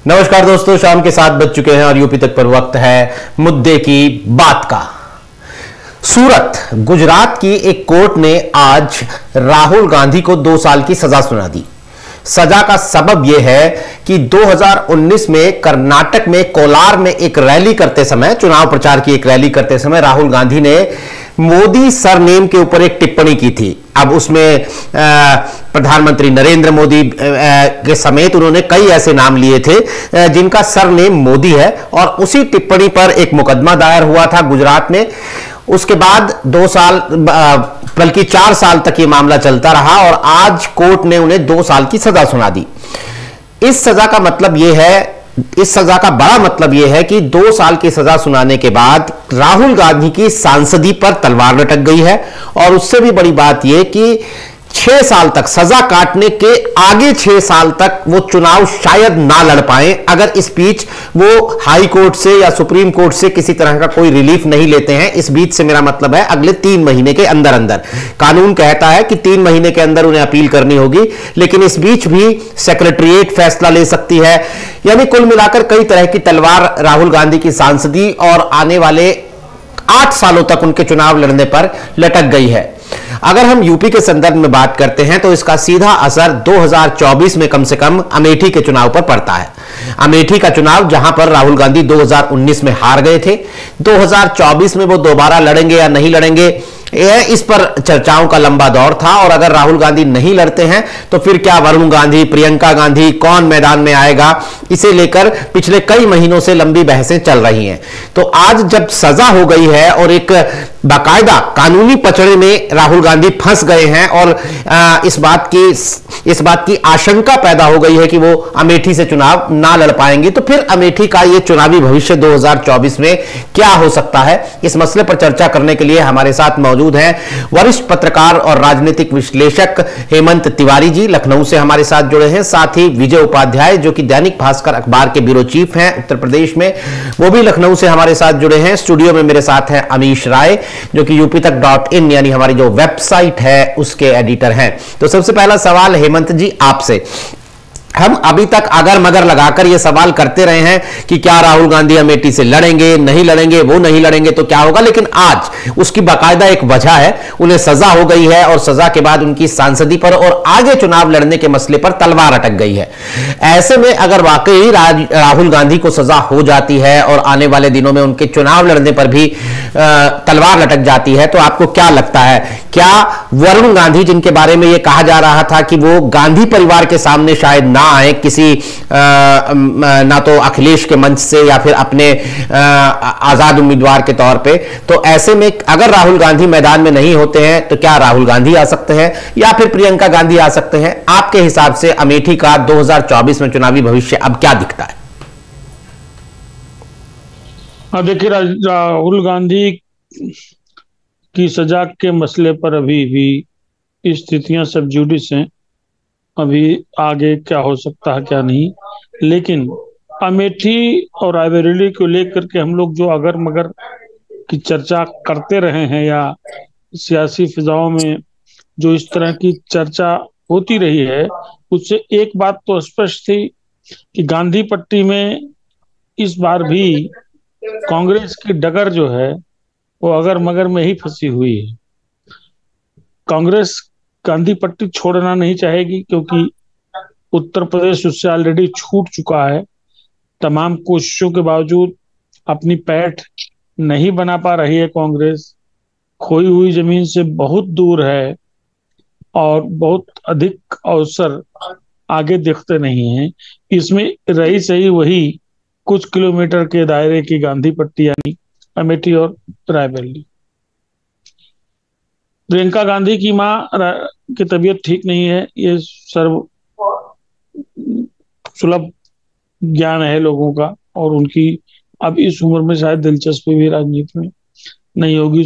नमस्कार दोस्तों, शाम के 7 बज चुके हैं और यूपी तक पर वक्त है मुद्दे की बात का। सूरत, गुजरात की एक कोर्ट ने आज राहुल गांधी को 2 साल की सजा सुना दी। सजा का सबब यह है कि 2019 में कर्नाटक में कोलार में एक रैली करते समय, चुनाव प्रचार की एक रैली करते समय राहुल गांधी ने मोदी सरनेम के ऊपर एक टिप्पणी की थी। अब उसमें प्रधानमंत्री नरेंद्र मोदी के समेत उन्होंने कई ऐसे नाम लिए थे जिनका सरनेम मोदी है, और उसी टिप्पणी पर एक मुकदमा दायर हुआ था गुजरात में। उसके बाद 2 साल बल्कि 4 साल तक यह मामला चलता रहा और आज कोर्ट ने उन्हें 2 साल की सजा सुना दी। इस सजा का मतलब यह है, इस सजा का बड़ा मतलब यह है कि 2 साल की सजा सुनाने के बाद राहुल गांधी की सांसदी पर तलवार लटक गई है। और उससे भी बड़ी बात यह कि 6 साल तक, सजा काटने के आगे 6 साल तक वो चुनाव शायद ना लड़ पाए, अगर इस बीच वो हाई कोर्ट से या सुप्रीम कोर्ट से किसी तरह का कोई रिलीफ नहीं लेते हैं। इस बीच से मेरा मतलब है अगले 3 महीने के अंदर अंदर। कानून कहता है कि 3 महीने के अंदर उन्हें अपील करनी होगी, लेकिन इस बीच भी सेक्रेटरीट फैसला ले सकती है। यानी कुल मिलाकर कई तरह की तलवार राहुल गांधी की सांसदी और आने वाले 8 सालों तक उनके चुनाव लड़ने पर लटक गई है। अगर हम यूपी के संदर्भ में बात करते हैं तो इसका सीधा असर 2024 में कम से कम अमेठी के चुनाव पर पड़ता है। अमेठी का चुनाव, जहां पर राहुल गांधी 2019 में हार गए थे, 2024 में वो दोबारा लड़ेंगे या नहीं लड़ेंगे, इस पर चर्चाओं का लंबा दौर था। और अगर राहुल गांधी नहीं लड़ते हैं तो फिर क्या वरुण गांधी, प्रियंका गांधी, कौन मैदान में आएगा, इसे लेकर पिछले कई महीनों से लंबी बहसें चल रही हैं। तो आज जब सजा हो गई है और एक बाकायदा कानूनी पचड़े में राहुल गांधी फंस गए हैं और इस बात की आशंका पैदा हो गई है कि वो अमेठी से चुनाव ना लड़ पाएंगे, तो फिर अमेठी का ये चुनावी भविष्य 2024 में क्या हो सकता है, इस मसले पर चर्चा करने के लिए हमारे साथ मौजूद हैं वरिष्ठ पत्रकार और राजनीतिक विश्लेषक हेमंत तिवारी जी, लखनऊ से हमारे साथ जुड़े हैं। साथ ही विजय उपाध्याय, जो कि दैनिक भास्कर अखबार के ब्यूरो चीफ हैं उत्तर प्रदेश में, वो भी लखनऊ से हमारे साथ जुड़े हैं। स्टूडियो में मेरे साथ हैं अमीश राय, जो कि यूपीतक.in यानी हमारी जो वेबसाइट है उसके एडिटर हैं। तो सबसे पहला सवाल हेमंत जी आपसे, हम अभी तक अगर मगर लगाकर यह सवाल करते रहे हैं कि क्या राहुल गांधी अमेठी से लड़ेंगे, नहीं लड़ेंगे, वो नहीं लड़ेंगे तो क्या होगा, लेकिन आज उसकी बाकायदा एक वजह है, उन्हें सजा हो गई है और सजा के बाद उनकी सांसदी पर और आगे चुनाव लड़ने के मसले पर तलवार अटक गई है। ऐसे में अगर वाकई राहुल गांधी को सजा हो जाती है और आने वाले दिनों में उनके चुनाव लड़ने पर भी तलवार लटक जाती है, तो आपको क्या लगता है, क्या वरुण गांधी, जिनके बारे में यह कहा जा रहा था कि वो गांधी परिवार के सामने शायद ना आए किसी ना तो अखिलेश के मंच से या फिर अपने आजाद उम्मीदवार के तौर पे, तो ऐसे में अगर राहुल गांधी मैदान में नहीं होते हैं तो क्या राहुल गांधी आ सकते हैं या फिर प्रियंका गांधी आ सकते हैं? आपके हिसाब से अमेठी का 2024 में चुनावी भविष्य अब क्या दिखता है? देखिए, राहुल गांधी की सजा के मसले पर अभी भी स्थितियां सब जुडिस हैं। अभी आगे क्या हो सकता है क्या नहीं, लेकिन अमेठी और रायबरेली को लेकर के हम लोग जो अगर मगर की चर्चा करते रहे हैं या सियासी फिजाओं में जो इस तरह की चर्चा होती रही है, उससे एक बात तो स्पष्ट थी कि गांधी पट्टी में इस बार भी कांग्रेस की डगर जो है वो अगर मगर में ही फंसी हुई है। कांग्रेस गांधी पट्टी छोड़ना नहीं चाहेगी क्योंकि उत्तर प्रदेश उससे ऑलरेडी छूट चुका है। तमाम कोशिशों के बावजूद अपनी पैठ नहीं बना पा रही है कांग्रेस, खोई हुई जमीन से बहुत दूर है और बहुत अधिक अवसर आगे दिखते नहीं हैं। इसमें रही सही वही कुछ किलोमीटर के दायरे की गांधी पट्टी यानी अमेठी और रायबरेली। प्रियंका गांधी की मां की तबीयत ठीक नहीं है, ये सर्व सुलभ ज्ञान है लोगों का, और उनकी अब इस उम्र में शायद दिलचस्पी भी राजनीति में नहीं होगी,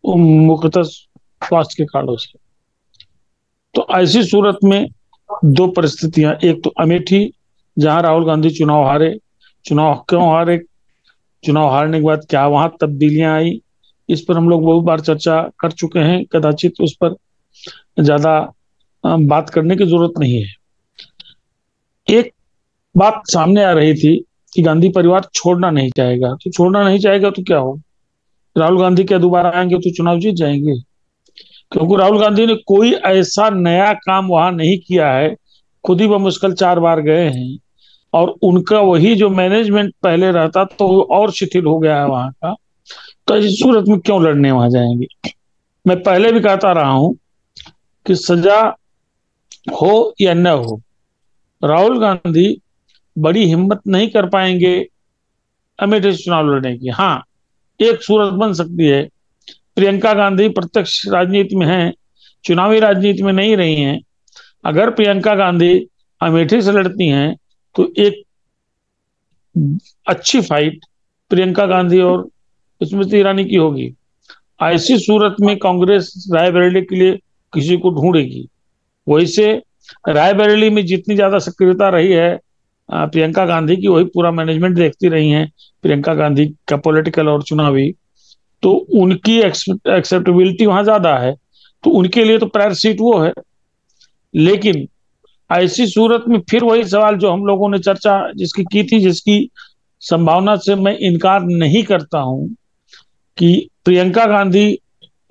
मुख्यतः स्वास्थ्य के कारणों से। तो ऐसी सूरत में 2 परिस्थितियां, एक तो अमेठी जहां राहुल गांधी चुनाव हारे, चुनाव क्यों हारे, चुनाव हारने के बाद क्या वहां तब्दीलियां आई, इस पर हम लोग बहुत बार चर्चा कर चुके हैं, कदाचित उस पर ज्यादा बात करने की जरूरत नहीं है। एक बात सामने आ रही थी कि गांधी परिवार छोड़ना नहीं चाहेगा, तो छोड़ना नहीं चाहेगा तो क्या हो? राहुल गांधी क्या दोबारा आएंगे तो चुनाव जीत जाएंगे? क्योंकि राहुल गांधी ने कोई ऐसा नया काम वहां नहीं किया है। खुद ही बमुश्किल 4 बार गए हैं, और उनका वही जो मैनेजमेंट पहले रहता तो वो और शिथिल हो गया है वहां का। तो इस सूरत में क्यों लड़ने वहां जाएंगे? मैं पहले भी कहता रहा हूं कि सजा हो या न हो, राहुल गांधी बड़ी हिम्मत नहीं कर पाएंगे अमेठी से चुनाव लड़ने की। हाँ, एक सूरत बन सकती है, प्रियंका गांधी प्रत्यक्ष राजनीति में है, चुनावी राजनीति में नहीं रही हैं। अगर प्रियंका गांधी अमेठी से लड़ती हैं तो एक अच्छी फाइट प्रियंका गांधी और स्मृति ईरानी की होगी। ऐसी सूरत में कांग्रेस रायबरेली के लिए किसी को ढूंढेगी। वैसे रायबरेली में जितनी ज्यादा सक्रियता रही है प्रियंका गांधी की, वही पूरा मैनेजमेंट देखती रही है प्रियंका गांधी का पॉलिटिकल और चुनावी, तो उनकी एक्सेप्टेबिलिटी वहां ज्यादा है, तो उनके लिए तो प्रायर सीट वो है। लेकिन ऐसी सूरत में फिर वही सवाल जो हम लोगों ने चर्चा जिसकी की थी, जिसकी संभावना से मैं इनकार नहीं करता हूं कि प्रियंका गांधी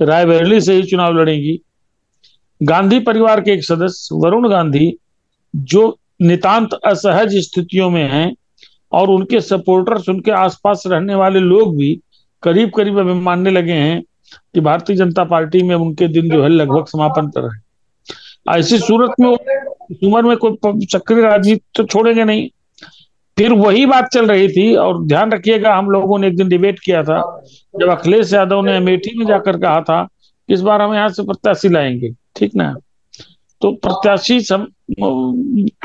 रायबरेली से ही चुनाव लड़ेगी। गांधी परिवार के एक सदस्य वरुण गांधी, जो नितांत असहज स्थितियों में हैं, और उनके सपोर्टर्स, उनके आसपास रहने वाले लोग भी करीब करीब अभी मानने लगे हैं कि भारतीय जनता पार्टी में उनके दिन जो है लगभग समापन पर है। ऐसी सूरत में इस उम्र में कोई सक्रिय राजनीति तो छोड़ेंगे नहीं। फिर वही बात चल रही थी, और ध्यान रखिएगा हम लोगों ने एक दिन डिबेट किया था जब अखिलेश यादव ने अमेठी में जाकर कहा था इस बार हम यहाँ से प्रत्याशी लाएंगे, ठीक ना? तो प्रत्याशी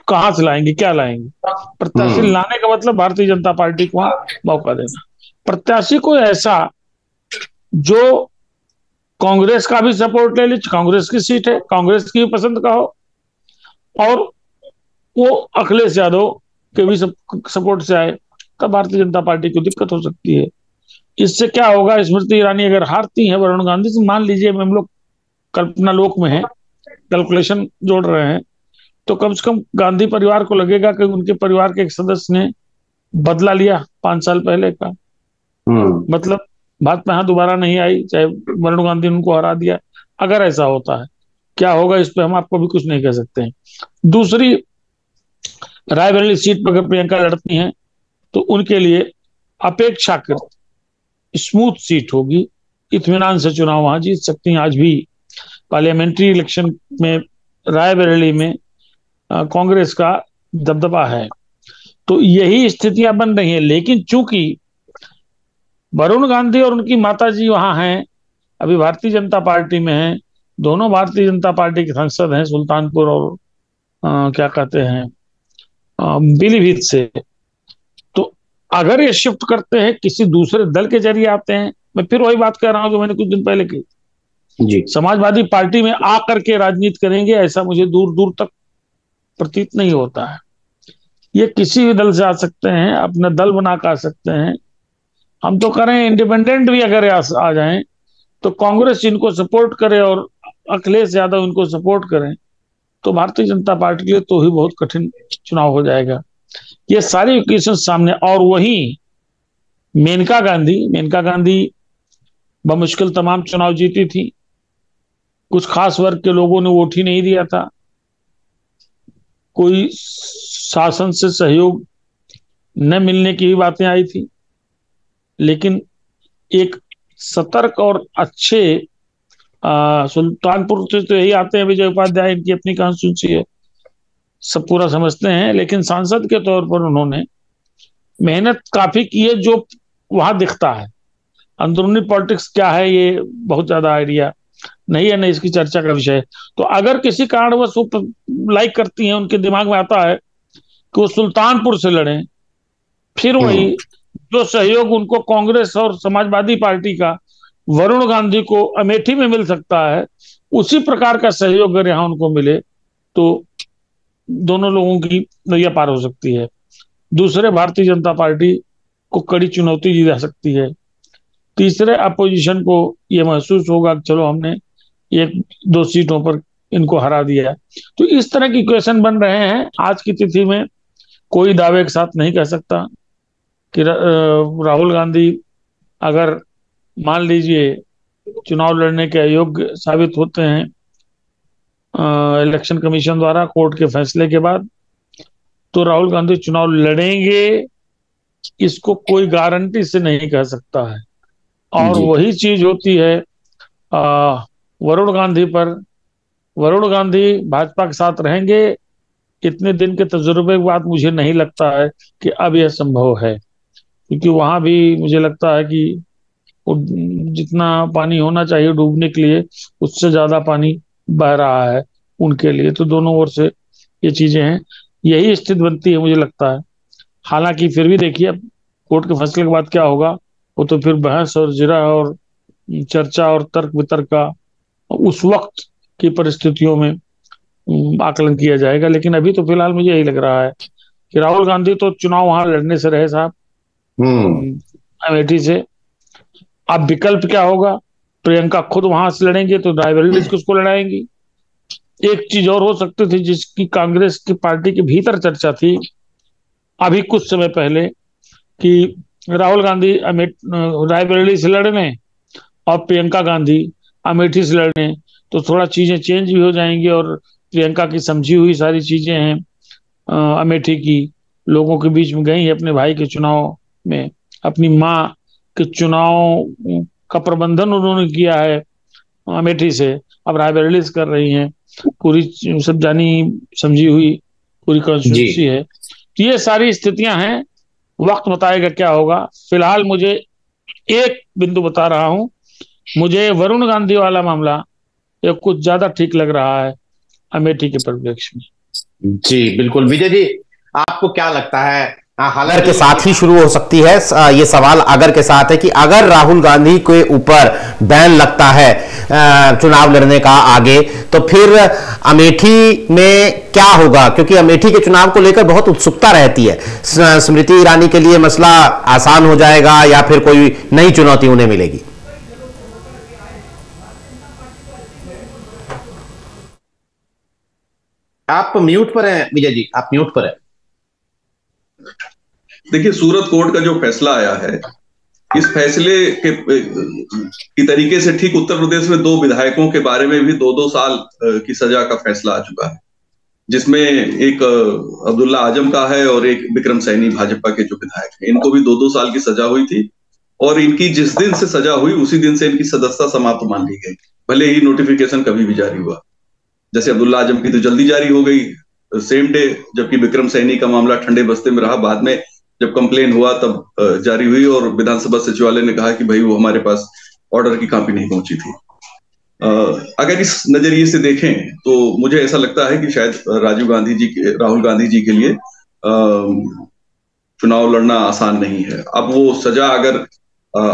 कहाँ से लाएंगे, क्या लाएंगे? प्रत्याशी लाने का मतलब भारतीय जनता पार्टी को मौका देना, प्रत्याशी को ऐसा जो कांग्रेस का भी सपोर्ट ले ली, कांग्रेस की सीट है, कांग्रेस की पसंद का हो, और वो अखिलेश यादव के भी सपोर्ट से आए, तब भारतीय जनता पार्टी को दिक्कत हो सकती है। इससे क्या होगा, स्मृति ईरानी अगर हारती है वरुण गांधी से, मान लीजिए हम लोग कल्पना लोक में है, कैलकुलेशन जोड़ रहे हैं, तो कम से कम गांधी परिवार को लगेगा कि उनके परिवार के एक सदस्य ने बदला लिया 5 साल पहले का। मतलब भाजपा यहाँ दोबारा नहीं आई, चाहे वरुण गांधी ने उनको हरा दिया। अगर ऐसा होता है, क्या होगा इस पे हम आपको भी कुछ नहीं कह सकते हैं। दूसरी, रायबरेली सीट पर अगर प्रियंका लड़ती हैं तो उनके लिए अपेक्षाकृत स्मूथ सीट होगी, इत्मीनान से चुनाव वहां जीत सकती हैं। आज भी पार्लियामेंट्री इलेक्शन में रायबरेली में कांग्रेस का दबदबा है, तो यही स्थितियां बन रही हैं। लेकिन चूंकि वरुण गांधी और उनकी माता जी वहां हैं, अभी भारतीय जनता पार्टी में हैं, दोनों भारतीय जनता पार्टी के सांसद हैं सुल्तानपुर और क्या कहते हैं पीलीभीत से, तो अगर ये शिफ्ट करते हैं किसी दूसरे दल के जरिए आते हैं, मैं फिर वही बात कर रहा हूं जो मैंने कुछ दिन पहले की, जी, समाजवादी पार्टी में आकर के राजनीति करेंगे, ऐसा मुझे दूर दूर तक प्रतीत नहीं होता है। ये किसी भी दल से आ सकते हैं, अपना दल बना कर आ सकते हैं। हम तो करें इंडिपेंडेंट भी अगर आ जाएं तो कांग्रेस इनको सपोर्ट करे और अखिलेश यादव इनको सपोर्ट करें, तो भारतीय जनता पार्टी के लिए तो ही बहुत कठिन चुनाव हो जाएगा। ये सारी इक्वेशन सामने, और वही मेनका गांधी बमुश्किल तमाम चुनाव जीती थी, कुछ खास वर्ग के लोगों ने वोट ही नहीं दिया था, कोई शासन से सहयोग न मिलने की भी बातें आई थी, लेकिन एक सतर्क और अच्छे सुल्तानपुर से तो यही आते हैं विजय उपाध्याय, इनकी अपनी कॉन्स्टिट्यूंसी है, सब पूरा समझते हैं, लेकिन सांसद के तौर पर उन्होंने मेहनत काफी की है, जो वहां दिखता है। अंदरूनी पॉलिटिक्स क्या है ये बहुत ज्यादा आइडिया नहीं है, नहीं इसकी चर्चा का विषय। तो अगर किसी कारणवश वो लाइक करती हैं, उनके दिमाग में आता है कि वो सुल्तानपुर से लड़ें, फिर वही जो सहयोग उनको कांग्रेस और समाजवादी पार्टी का वरुण गांधी को अमेठी में मिल सकता है, उसी प्रकार का सहयोग अगर यहाँ उनको मिले तो दोनों लोगों की नैया पार हो सकती है। दूसरे, भारतीय जनता पार्टी को कड़ी चुनौती दी जा सकती है। तीसरे, अपोजिशन को यह महसूस होगा कि चलो हमने 1-2 सीटों पर इनको हरा दिया। तो इस तरह की क्वेश्चन बन रहे हैं आज की तिथि में। कोई दावे के साथ नहीं कह सकता कि राहुल गांधी अगर मान लीजिए चुनाव लड़ने के अयोग्य साबित होते हैं इलेक्शन कमीशन द्वारा कोर्ट के फैसले के बाद, तो राहुल गांधी चुनाव लड़ेंगे इसको कोई गारंटी से नहीं कह सकता है। और वही चीज होती है वरुण गांधी पर। वरुण गांधी भाजपा के साथ रहेंगे, इतने दिन के तजुर्बे के बाद मुझे नहीं लगता है कि अब यह संभव है, क्योंकि वहां भी मुझे लगता है कि जितना पानी होना चाहिए डूबने के लिए उससे ज्यादा पानी बह रहा है उनके लिए। तो दोनों ओर से ये चीजें हैं, यही स्थिति बनती है मुझे लगता है। हालांकि फिर भी देखिए कोर्ट के फैसले के बाद क्या होगा, वो तो फिर बहस और जिरा और चर्चा और तर्क वितर्क का उस वक्त की परिस्थितियों में आकलन किया जाएगा। लेकिन अभी तो फिलहाल मुझे यही लग रहा है कि राहुल गांधी तो चुनाव वहां लड़ने से रहे साहब, अमेठी से। अब विकल्प क्या होगा, प्रियंका खुद वहां से लड़ेंगे तो रायबरेली किसको लड़ाएंगी। एक चीज और हो सकती थी जिसकी कांग्रेस की पार्टी के भीतर चर्चा थी अभी कुछ समय पहले, कि राहुल गांधी रायबरेली से लड़ने और प्रियंका गांधी अमेठी से लड़ने, तो थोड़ा चीजें चेंज भी हो जाएंगी। और प्रियंका की समझी हुई सारी चीजें हैं अमेठी की, लोगों के बीच में गई है अपने भाई के चुनाव में, अपनी माँ के चुनाव का प्रबंधन उन्होंने किया है अमेठी से, अब रायबरेली से कर रही हैं। पूरी सब जानी समझी हुई पूरी कॉन्स्टिट्यूंसी है। तो ये सारी स्थितियां हैं, वक्त बताएगा क्या होगा। फिलहाल मुझे एक बिंदु बता रहा हूं, मुझे वरुण गांधी वाला मामला ये कुछ ज्यादा ठीक लग रहा है अमेठी के परिप्रेक्ष्य में। जी बिल्कुल। विजय जी, आपको क्या लगता है, अगर के साथ ही शुरू हो सकती है ये सवाल, अगर के साथ है कि अगर राहुल गांधी के ऊपर बैन लगता है चुनाव लड़ने का आगे, तो फिर अमेठी में क्या होगा? क्योंकि अमेठी के चुनाव को लेकर बहुत उत्सुकता रहती है। स्मृति ईरानी के लिए मसला आसान हो जाएगा या फिर कोई नई चुनौती उन्हें मिलेगी? आप म्यूट पर हैं विजय जी, आप म्यूट पर हैं। देखिए, सूरत कोर्ट का जो फैसला आया है, इस फैसले के की तरीके से ठीक उत्तर प्रदेश में 2 विधायकों के बारे में भी 2-2 साल की सजा का फैसला आ चुका है, जिसमें एक अब्दुल्ला आजम का है और एक विक्रम सैनी भाजपा के जो विधायक हैं, इनको भी 2-2 साल की सजा हुई थी। और इनकी जिस दिन से सजा हुई उसी दिन से इनकी सदस्यता समाप्त मान ली गई, भले ही नोटिफिकेशन कभी भी जारी हुआ। जैसे अब्दुल्ला आजम की तो जल्दी जारी हो गई सेम डे, जबकि विक्रम सैनी का मामला ठंडे बस्ते में रहा, बाद में जब कंप्लेन हुआ तब जारी हुई। और विधानसभा सचिवालय ने कहा कि भाई वो हमारे पास ऑर्डर की कॉपी नहीं पहुंची थी। अगर इस नजरिए से देखें तो मुझे ऐसा लगता है कि शायद राहुल गांधी जी के लिए चुनाव लड़ना आसान नहीं है। अब वो सजा अगर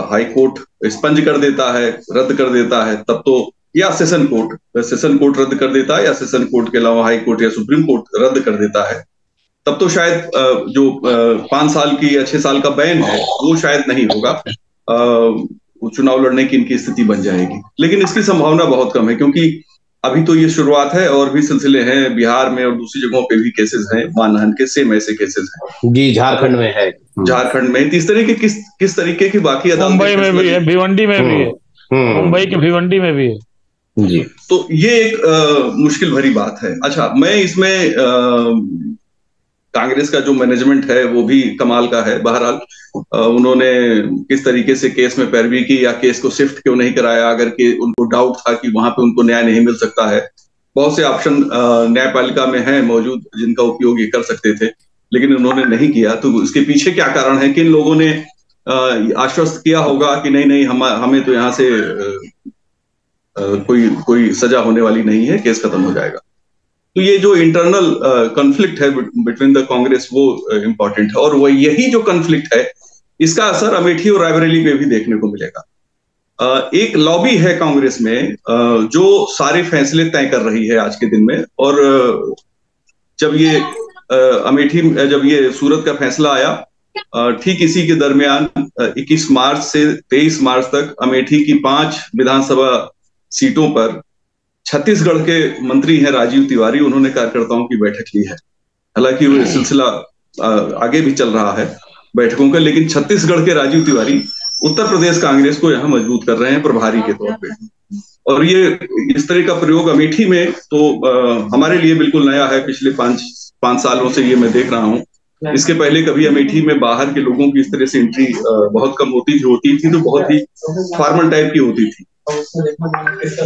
हाई कोर्ट स्पंज कर देता है, रद्द कर देता है, तब तो, या सेशन कोर्ट रद्द कर देता है, या सेशन कोर्ट के अलावा हाई कोर्ट या सुप्रीम कोर्ट रद्द कर देता है, तब तो शायद जो 5 साल की या 6 साल का बैन है वो शायद नहीं होगा, चुनाव लड़ने की इनकी स्थिति बन जाएगी। लेकिन इसकी संभावना बहुत कम है, क्योंकि अभी तो ये शुरुआत है और भी सिलसिले हैं। बिहार में और दूसरी जगहों पे भी केसेस हैं मानहानि के, सेम ऐसे केसेस हैं। जी, झारखंड में है, झारखंड में इस तरह के किस तरीके की बाकी अदालत, मुंबई में भी है, भिवंडी में भी है, मुंबई के भिवंडी में भी है जी। तो ये एक मुश्किल भरी बात है। अच्छा, मैं इसमें कांग्रेस का जो मैनेजमेंट है वो भी कमाल का है। बहरहाल उन्होंने किस तरीके से केस में पैरवी की, या केस को शिफ्ट क्यों नहीं कराया, अगर के उनको डाउट था कि वहां पे उनको न्याय नहीं मिल सकता है। बहुत से ऑप्शन न्यायपालिका में हैं मौजूद जिनका उपयोग ये कर सकते थे, लेकिन उन्होंने नहीं किया। तो इसके पीछे क्या कारण है? किन लोगों ने आश्वस्त किया होगा कि नहीं हमें तो यहाँ से कोई सजा होने वाली नहीं है, केस खत्म हो जाएगा। तो ये जो इंटरनल कॉन्फ्लिक्ट है बिटवीन द कांग्रेस वो इंपॉर्टेंट है, और वो यही जो कॉन्फ्लिक्ट है इसका असर अमेठी और रायबरेली पे भी देखने को मिलेगा। एक लॉबी है कांग्रेस में जो सारे फैसले तय कर रही है आज के दिन में। और जब ये अमेठी, जब ये सूरत का फैसला आया, ठीक इसी के दरमियान 21 मार्च से 23 मार्च तक अमेठी की 5 विधानसभा सीटों पर छत्तीसगढ़ के मंत्री हैं राजीव तिवारी, उन्होंने कार्यकर्ताओं की बैठक ली है। हालांकि वो सिलसिला आगे भी चल रहा है बैठकों का, लेकिन छत्तीसगढ़ के राजीव तिवारी उत्तर प्रदेश कांग्रेस को यहाँ मजबूत कर रहे हैं प्रभारी के तौर पे। और ये इस तरह का प्रयोग अमेठी में तो हमारे लिए बिल्कुल नया है। पिछले पांच सालों से ये मैं देख रहा हूँ। इसके पहले कभी अमेठी में बाहर के लोगों की इस तरह से एंट्री बहुत कम होती थी तो बहुत ही फॉर्मल टाइप की होती थी।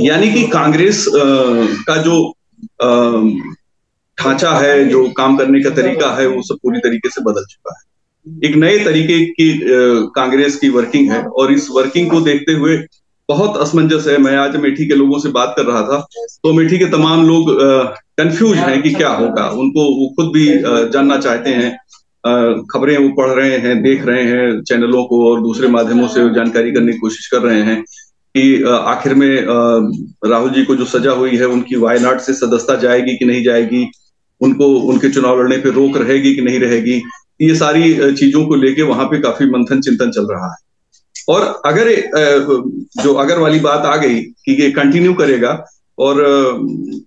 यानी कि कांग्रेस का जो ढांचा है, जो काम करने का तरीका है, वो सब पूरी तरीके से बदल चुका है। एक नए तरीके की कांग्रेस की वर्किंग है और इस वर्किंग को देखते हुए बहुत असमंजस है। मैं आज अमेठी के लोगों से बात कर रहा था तो अमेठी के तमाम लोग कंफ्यूज हैं कि क्या होगा। वो खुद भी जानना चाहते हैं। खबरें वो पढ़ रहे हैं, देख रहे हैं चैनलों को और दूसरे माध्यमों से जानकारी करने की कोशिश कर रहे हैं कि आखिर में राहुल जी को जो सजा हुई है उनकी वायनाड से सदस्यता जाएगी कि नहीं जाएगी, उनको उनके चुनाव लड़ने पे रोक रहेगी कि नहीं रहेगी। ये सारी चीजों को लेके वहां पे काफी मंथन चिंतन चल रहा है। और अगर जो अगर वाली बात आ गई कि ये कंटिन्यू करेगा और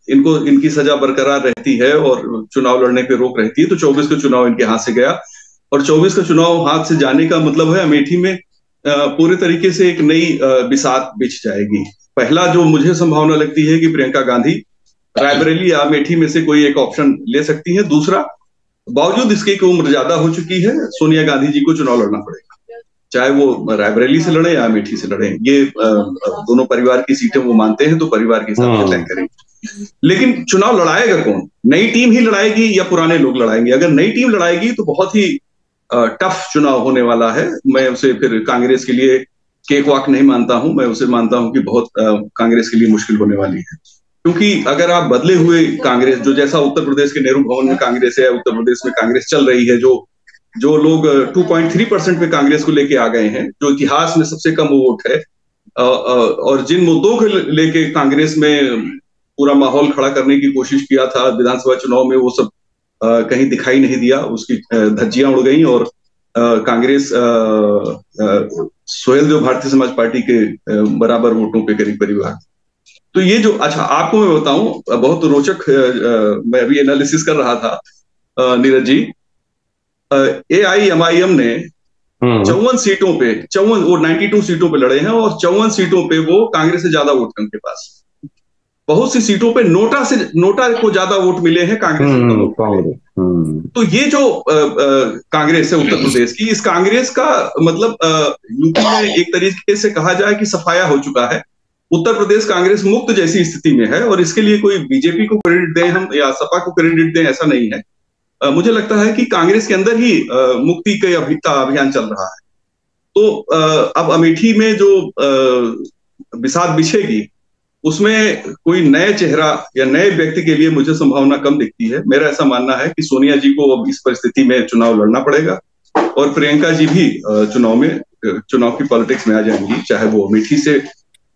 इनकी सजा बरकरार रहती है और चुनाव लड़ने पे रोक रहती है तो 24 का चुनाव इनके हाथ से गया। और 24 का चुनाव हाथ से जाने का मतलब है अमेठी में पूरे तरीके से एक नई बिसात बिछ जाएगी। पहला जो मुझे संभावना लगती है कि प्रियंका गांधी रायबरेली या अमेठी में से कोई एक ऑप्शन ले सकती है। दूसरा, बावजूद इसके कि उम्र ज्यादा हो चुकी है, सोनिया गांधी जी को चुनाव लड़ना पड़ेगा, चाहे वो रायबरेली से लड़े या अमेठी से लड़े। ये दोनों परिवार की सीटें वो मानते हैं तो परिवार के हिसाब से तय करेंगे। लेकिन चुनाव लड़ाएगा कौन? नई टीम ही लड़ाएगी या पुराने लोग लड़ाएंगे? अगर नई टीम लड़ाएगी तो बहुत ही टफ चुनाव होने वाला है। मैं उसे फिर कांग्रेस के लिए केक वॉक नहीं मानता हूं। मैं उसे मानता हूं कि बहुत कांग्रेस के लिए मुश्किल होने वाली है। क्योंकि अगर आप बदले हुए कांग्रेस, जो जैसा उत्तर प्रदेश के नेहरू भवन में कांग्रेस है, उत्तर प्रदेश में कांग्रेस चल रही है, जो लोग 2.3% पे कांग्रेस को लेके आ गए हैं, जो इतिहास में सबसे कम वोट है, और जिन मुद्दों को लेके कांग्रेस में पूरा माहौल खड़ा करने की कोशिश किया था विधानसभा चुनाव में, वो सब कहीं दिखाई नहीं दिया। उसकी धज्जियां उड़ गई और कांग्रेस सुहेलदेव भारतीय समाज पार्टी के बराबर वोटों पे करीब करीब आ। तो ये जो, अच्छा आपको मैं बताऊं, बहुत रोचक मैं अभी एनालिसिस कर रहा था नीरज जी। AIMIM ने 54 सीटों पे, 92 सीटों पे लड़े हैं और 54 सीटों पे वो कांग्रेस से ज्यादा वोट उनके पास। बहुत सी सीटों पे नोटा को ज्यादा वोट मिले हैं, कांग्रेस। तो ये जो कांग्रेस है उत्तर प्रदेश की, इस कांग्रेस का मतलब यूपी में एक तरीके से कहा जाए कि सफाया हो चुका है। उत्तर प्रदेश कांग्रेस मुक्त जैसी स्थिति में है और इसके लिए कोई बीजेपी को क्रेडिट दें हम या सपा को क्रेडिट दें, ऐसा नहीं है। मुझे लगता है कि कांग्रेस के अंदर ही मुक्ति का अभियान चल रहा है। तो अब अमेठी में जो बिसात बिछेगी उसमें कोई नए चेहरा या नए व्यक्ति के लिए मुझे संभावना कम दिखती है। मेरा ऐसा मानना है कि सोनिया जी को अब इस परिस्थिति में चुनाव लड़ना पड़ेगा और प्रियंका जी भी चुनाव की पॉलिटिक्स में आ जाएंगी, चाहे वो अमेठी से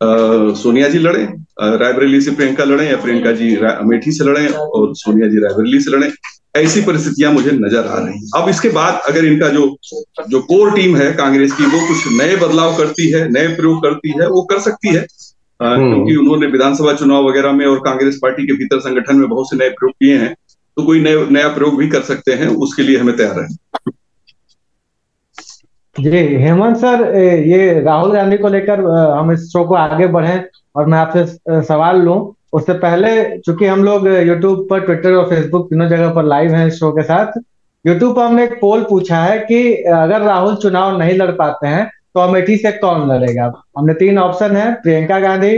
सोनिया जी लड़े, रायबरेली से प्रियंका लड़े, या प्रियंका जी अमेठी से लड़े और सोनिया जी रायबरेली से लड़े। ऐसी परिस्थितियां मुझे नजर आ रही हैं। अब इसके बाद अगर इनका जो कोर टीम है कांग्रेस की, वो कुछ नए बदलाव करती है, नए प्रयोग करती है, वो कर सकती है, क्योंकि उन्होंने विधानसभा चुनाव वगैरह में और कांग्रेस पार्टी के भीतर संगठन में बहुत से नए प्रयोग किए हैं। तो कोई नया प्रयोग भी कर सकते हैं, उसके लिए हमें तैयार रहें। जी हेमंत सर, ये राहुल गांधी को लेकर हम इस शो को आगे बढ़ें और मैं आपसे सवाल लूं, उससे पहले चूंकि हम लोग यूट्यूब पर, ट्विटर और फेसबुक तीनों जगह पर लाइव हैं इस शो के साथ। यूट्यूब पर हमने एक पोल पूछा है कि अगर राहुल चुनाव नहीं लड़ पाते हैं तो अमेठी से कौन लड़ेगा। हमने 3 ऑप्शन है, प्रियंका गांधी,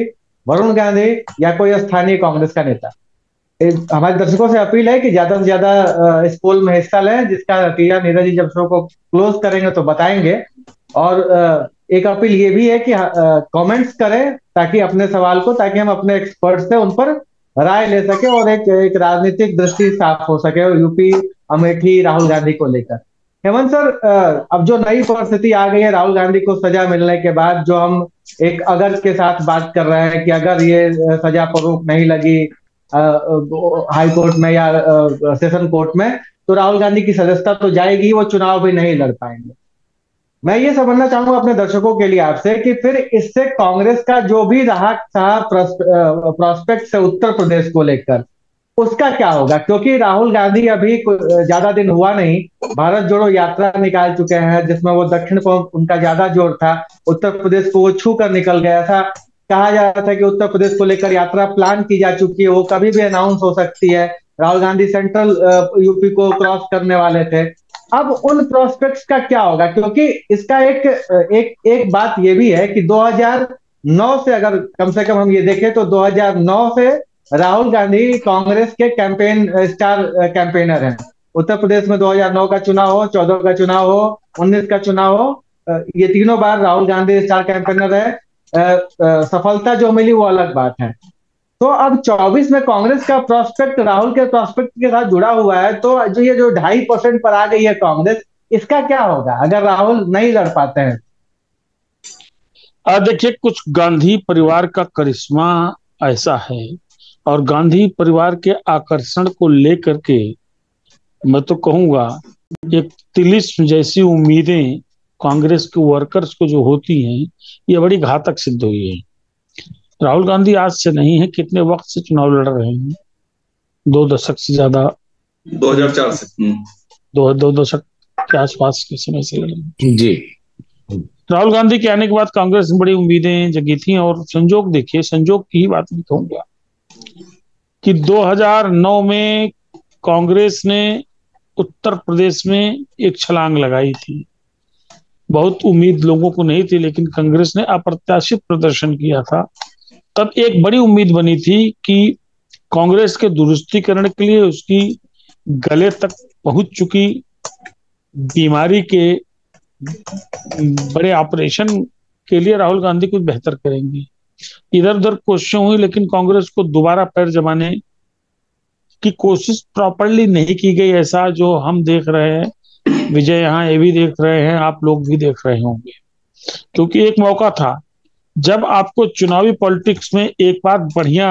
वरुण गांधी या कोई स्थानीय कांग्रेस का नेता। हमारे दर्शकों से अपील है कि ज्यादा से ज्यादा इस पोल में हिस्सा लें, जिसका नतीजा नीरज जी जब शो को क्लोज करेंगे तो बताएंगे। और एक अपील ये भी है कि कमेंट्स करें ताकि अपने सवाल को, ताकि हम अपने एक्सपर्ट से उन पर राय ले सके और एक राजनीतिक दृष्टि साफ हो सके यूपी अमेठी राहुल गांधी को लेकर। हेमंत सर, अब जो नई परिस्थिति आ गई है राहुल गांधी को सजा मिलने के बाद, जो हम एक अगर के साथ बात कर रहे हैं कि अगर ये सजा पर रोक नहीं लगी हाई कोर्ट में या सेशन कोर्ट में, तो राहुल गांधी की सदस्यता तो जाएगी, वो चुनाव भी नहीं लड़ पाएंगे। मैं ये समझना चाहूंगा अपने दर्शकों के लिए आपसे कि फिर इससे कांग्रेस का जो भी रहा प्रोस्पेक्ट है उत्तर प्रदेश को लेकर, उसका क्या होगा? क्योंकि राहुल गांधी अभी ज्यादा दिन हुआ नहीं, भारत जोड़ो यात्रा निकाल चुके हैं, जिसमें वो दक्षिण को उनका ज्यादा जोर था, उत्तर प्रदेश को वो छू कर निकल गया था। कहा जा रहा था कि उत्तर प्रदेश को लेकर यात्रा प्लान की जा चुकी है, वो कभी भी अनाउंस हो सकती है। राहुल गांधी सेंट्रल यूपी को क्रॉस करने वाले थे। अब उन प्रोस्पेक्ट्स का क्या होगा? क्योंकि इसका एक बात ये भी है कि 2009 से, अगर कम से कम हम ये देखें तो 2009 से राहुल गांधी कांग्रेस के कैंपेन स्टार कैंपेनर हैं। उत्तर प्रदेश में 2009 का चुनाव हो, 14 का चुनाव हो, 19 का चुनाव हो, ये तीनों बार राहुल गांधी स्टार कैंपेनर है। सफलता जो मिली वो अलग बात है। तो अब 24 में कांग्रेस का प्रोस्पेक्ट राहुल के प्रोस्पेक्ट के साथ जुड़ा हुआ है, तो जो ये जो 2.5% पर आ गई है कांग्रेस, इसका क्या होगा अगर राहुल नहीं लड़ पाते हैं? देखिए, कुछ गांधी परिवार का करिश्मा ऐसा है, और गांधी परिवार के आकर्षण को लेकर के मैं तो कहूंगा एक तिलिस्म जैसी उम्मीदें कांग्रेस के वर्कर्स को जो होती हैं, ये बड़ी घातक सिद्ध हुई है। राहुल गांधी आज से नहीं है, कितने वक्त से चुनाव लड़ रहे हैं, 2 दशक से ज्यादा, 2004 से। दो दशक के आसपास के समय से लड़ रहे हैं जी। राहुल गांधी के आने के बाद कांग्रेस में बड़ी उम्मीदें जगी थी, और संजोग देखिए, संजोग की ही बात नहीं कहूंगा कि 2009 में कांग्रेस ने उत्तर प्रदेश में एक छलांग लगाई थी। बहुत उम्मीद लोगों को नहीं थी, लेकिन कांग्रेस ने अप्रत्याशित प्रदर्शन किया था। तब एक बड़ी उम्मीद बनी थी कि कांग्रेस के दुरुस्तीकरण के लिए उसकी गले तक पहुंच चुकी बीमारी के बड़े ऑपरेशन के लिए राहुल गांधी कुछ बेहतर करेंगे। इधर उधर कोशिशें हुई, लेकिन कांग्रेस को दोबारा पैर जमाने की कोशिश प्रॉपरली नहीं की गई, ऐसा जो हम देख रहे हैं। विजय यहाँ ये भी देख रहे हैं, आप लोग भी देख रहे होंगे। क्योंकि एक मौका था जब आपको चुनावी पॉलिटिक्स में एक बार बढ़िया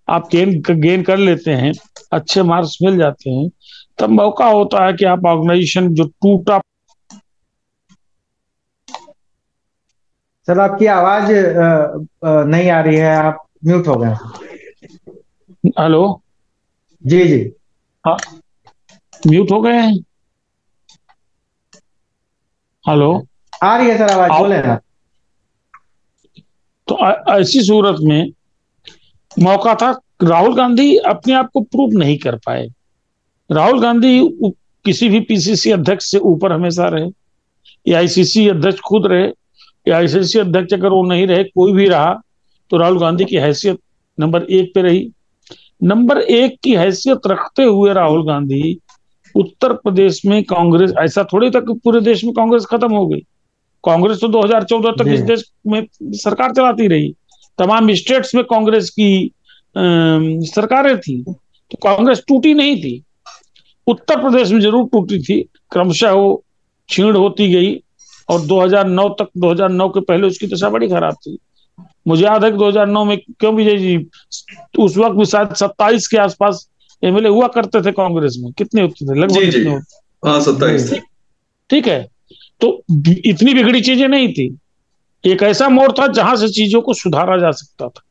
आप गेन कर लेते हैं, अच्छे मार्क्स मिल जाते हैं, तब मौका होता है कि आप ऑर्गेनाइजेशन जो टूटा। सर, आपकी आवाज नहीं आ रही है, आप म्यूट हो गए। हेलो। जी जी। हाँ, म्यूट हो गए हैं। हेलो, आ रही है सर आवाज, बोले ना। तो ऐसी सूरत में मौका था, राहुल गांधी अपने आप को प्रूव नहीं कर पाए। राहुल गांधी किसी भी पीसीसी अध्यक्ष से ऊपर हमेशा रहे, या आईसीसी अध्यक्ष खुद रहे, या आईसीसी अध्यक्ष अगर वो नहीं रहे, कोई भी रहा, तो राहुल गांधी की हैसियत नंबर 1 पे रही। नंबर 1 की हैसियत रखते हुए राहुल गांधी उत्तर प्रदेश में कांग्रेस, ऐसा थोड़ी था कि पूरे देश में कांग्रेस खत्म हो गई। कांग्रेस तो 2014 तक इस देश में सरकार चलाती रही, तमाम स्टेट्स में कांग्रेस की सरकारें थी, तो कांग्रेस टूटी नहीं थी। उत्तर प्रदेश में जरूर टूटी थी, क्रमशः वो छीण होती गई, और 2009 तक, 2009 के पहले उसकी दशा बड़ी खराब थी। मुझे याद है कि 2009 में, क्यों विजय जी, उस वक्त भी शायद 27 के आसपास एमएलए हुआ करते थे कांग्रेस में। कितने होते थे लगभग? कितने होते? हाँ, 27। ठीक है, तो इतनी बिगड़ी चीजें नहीं थी। एक ऐसा मोड़ था जहां से चीजों को सुधारा जा सकता था।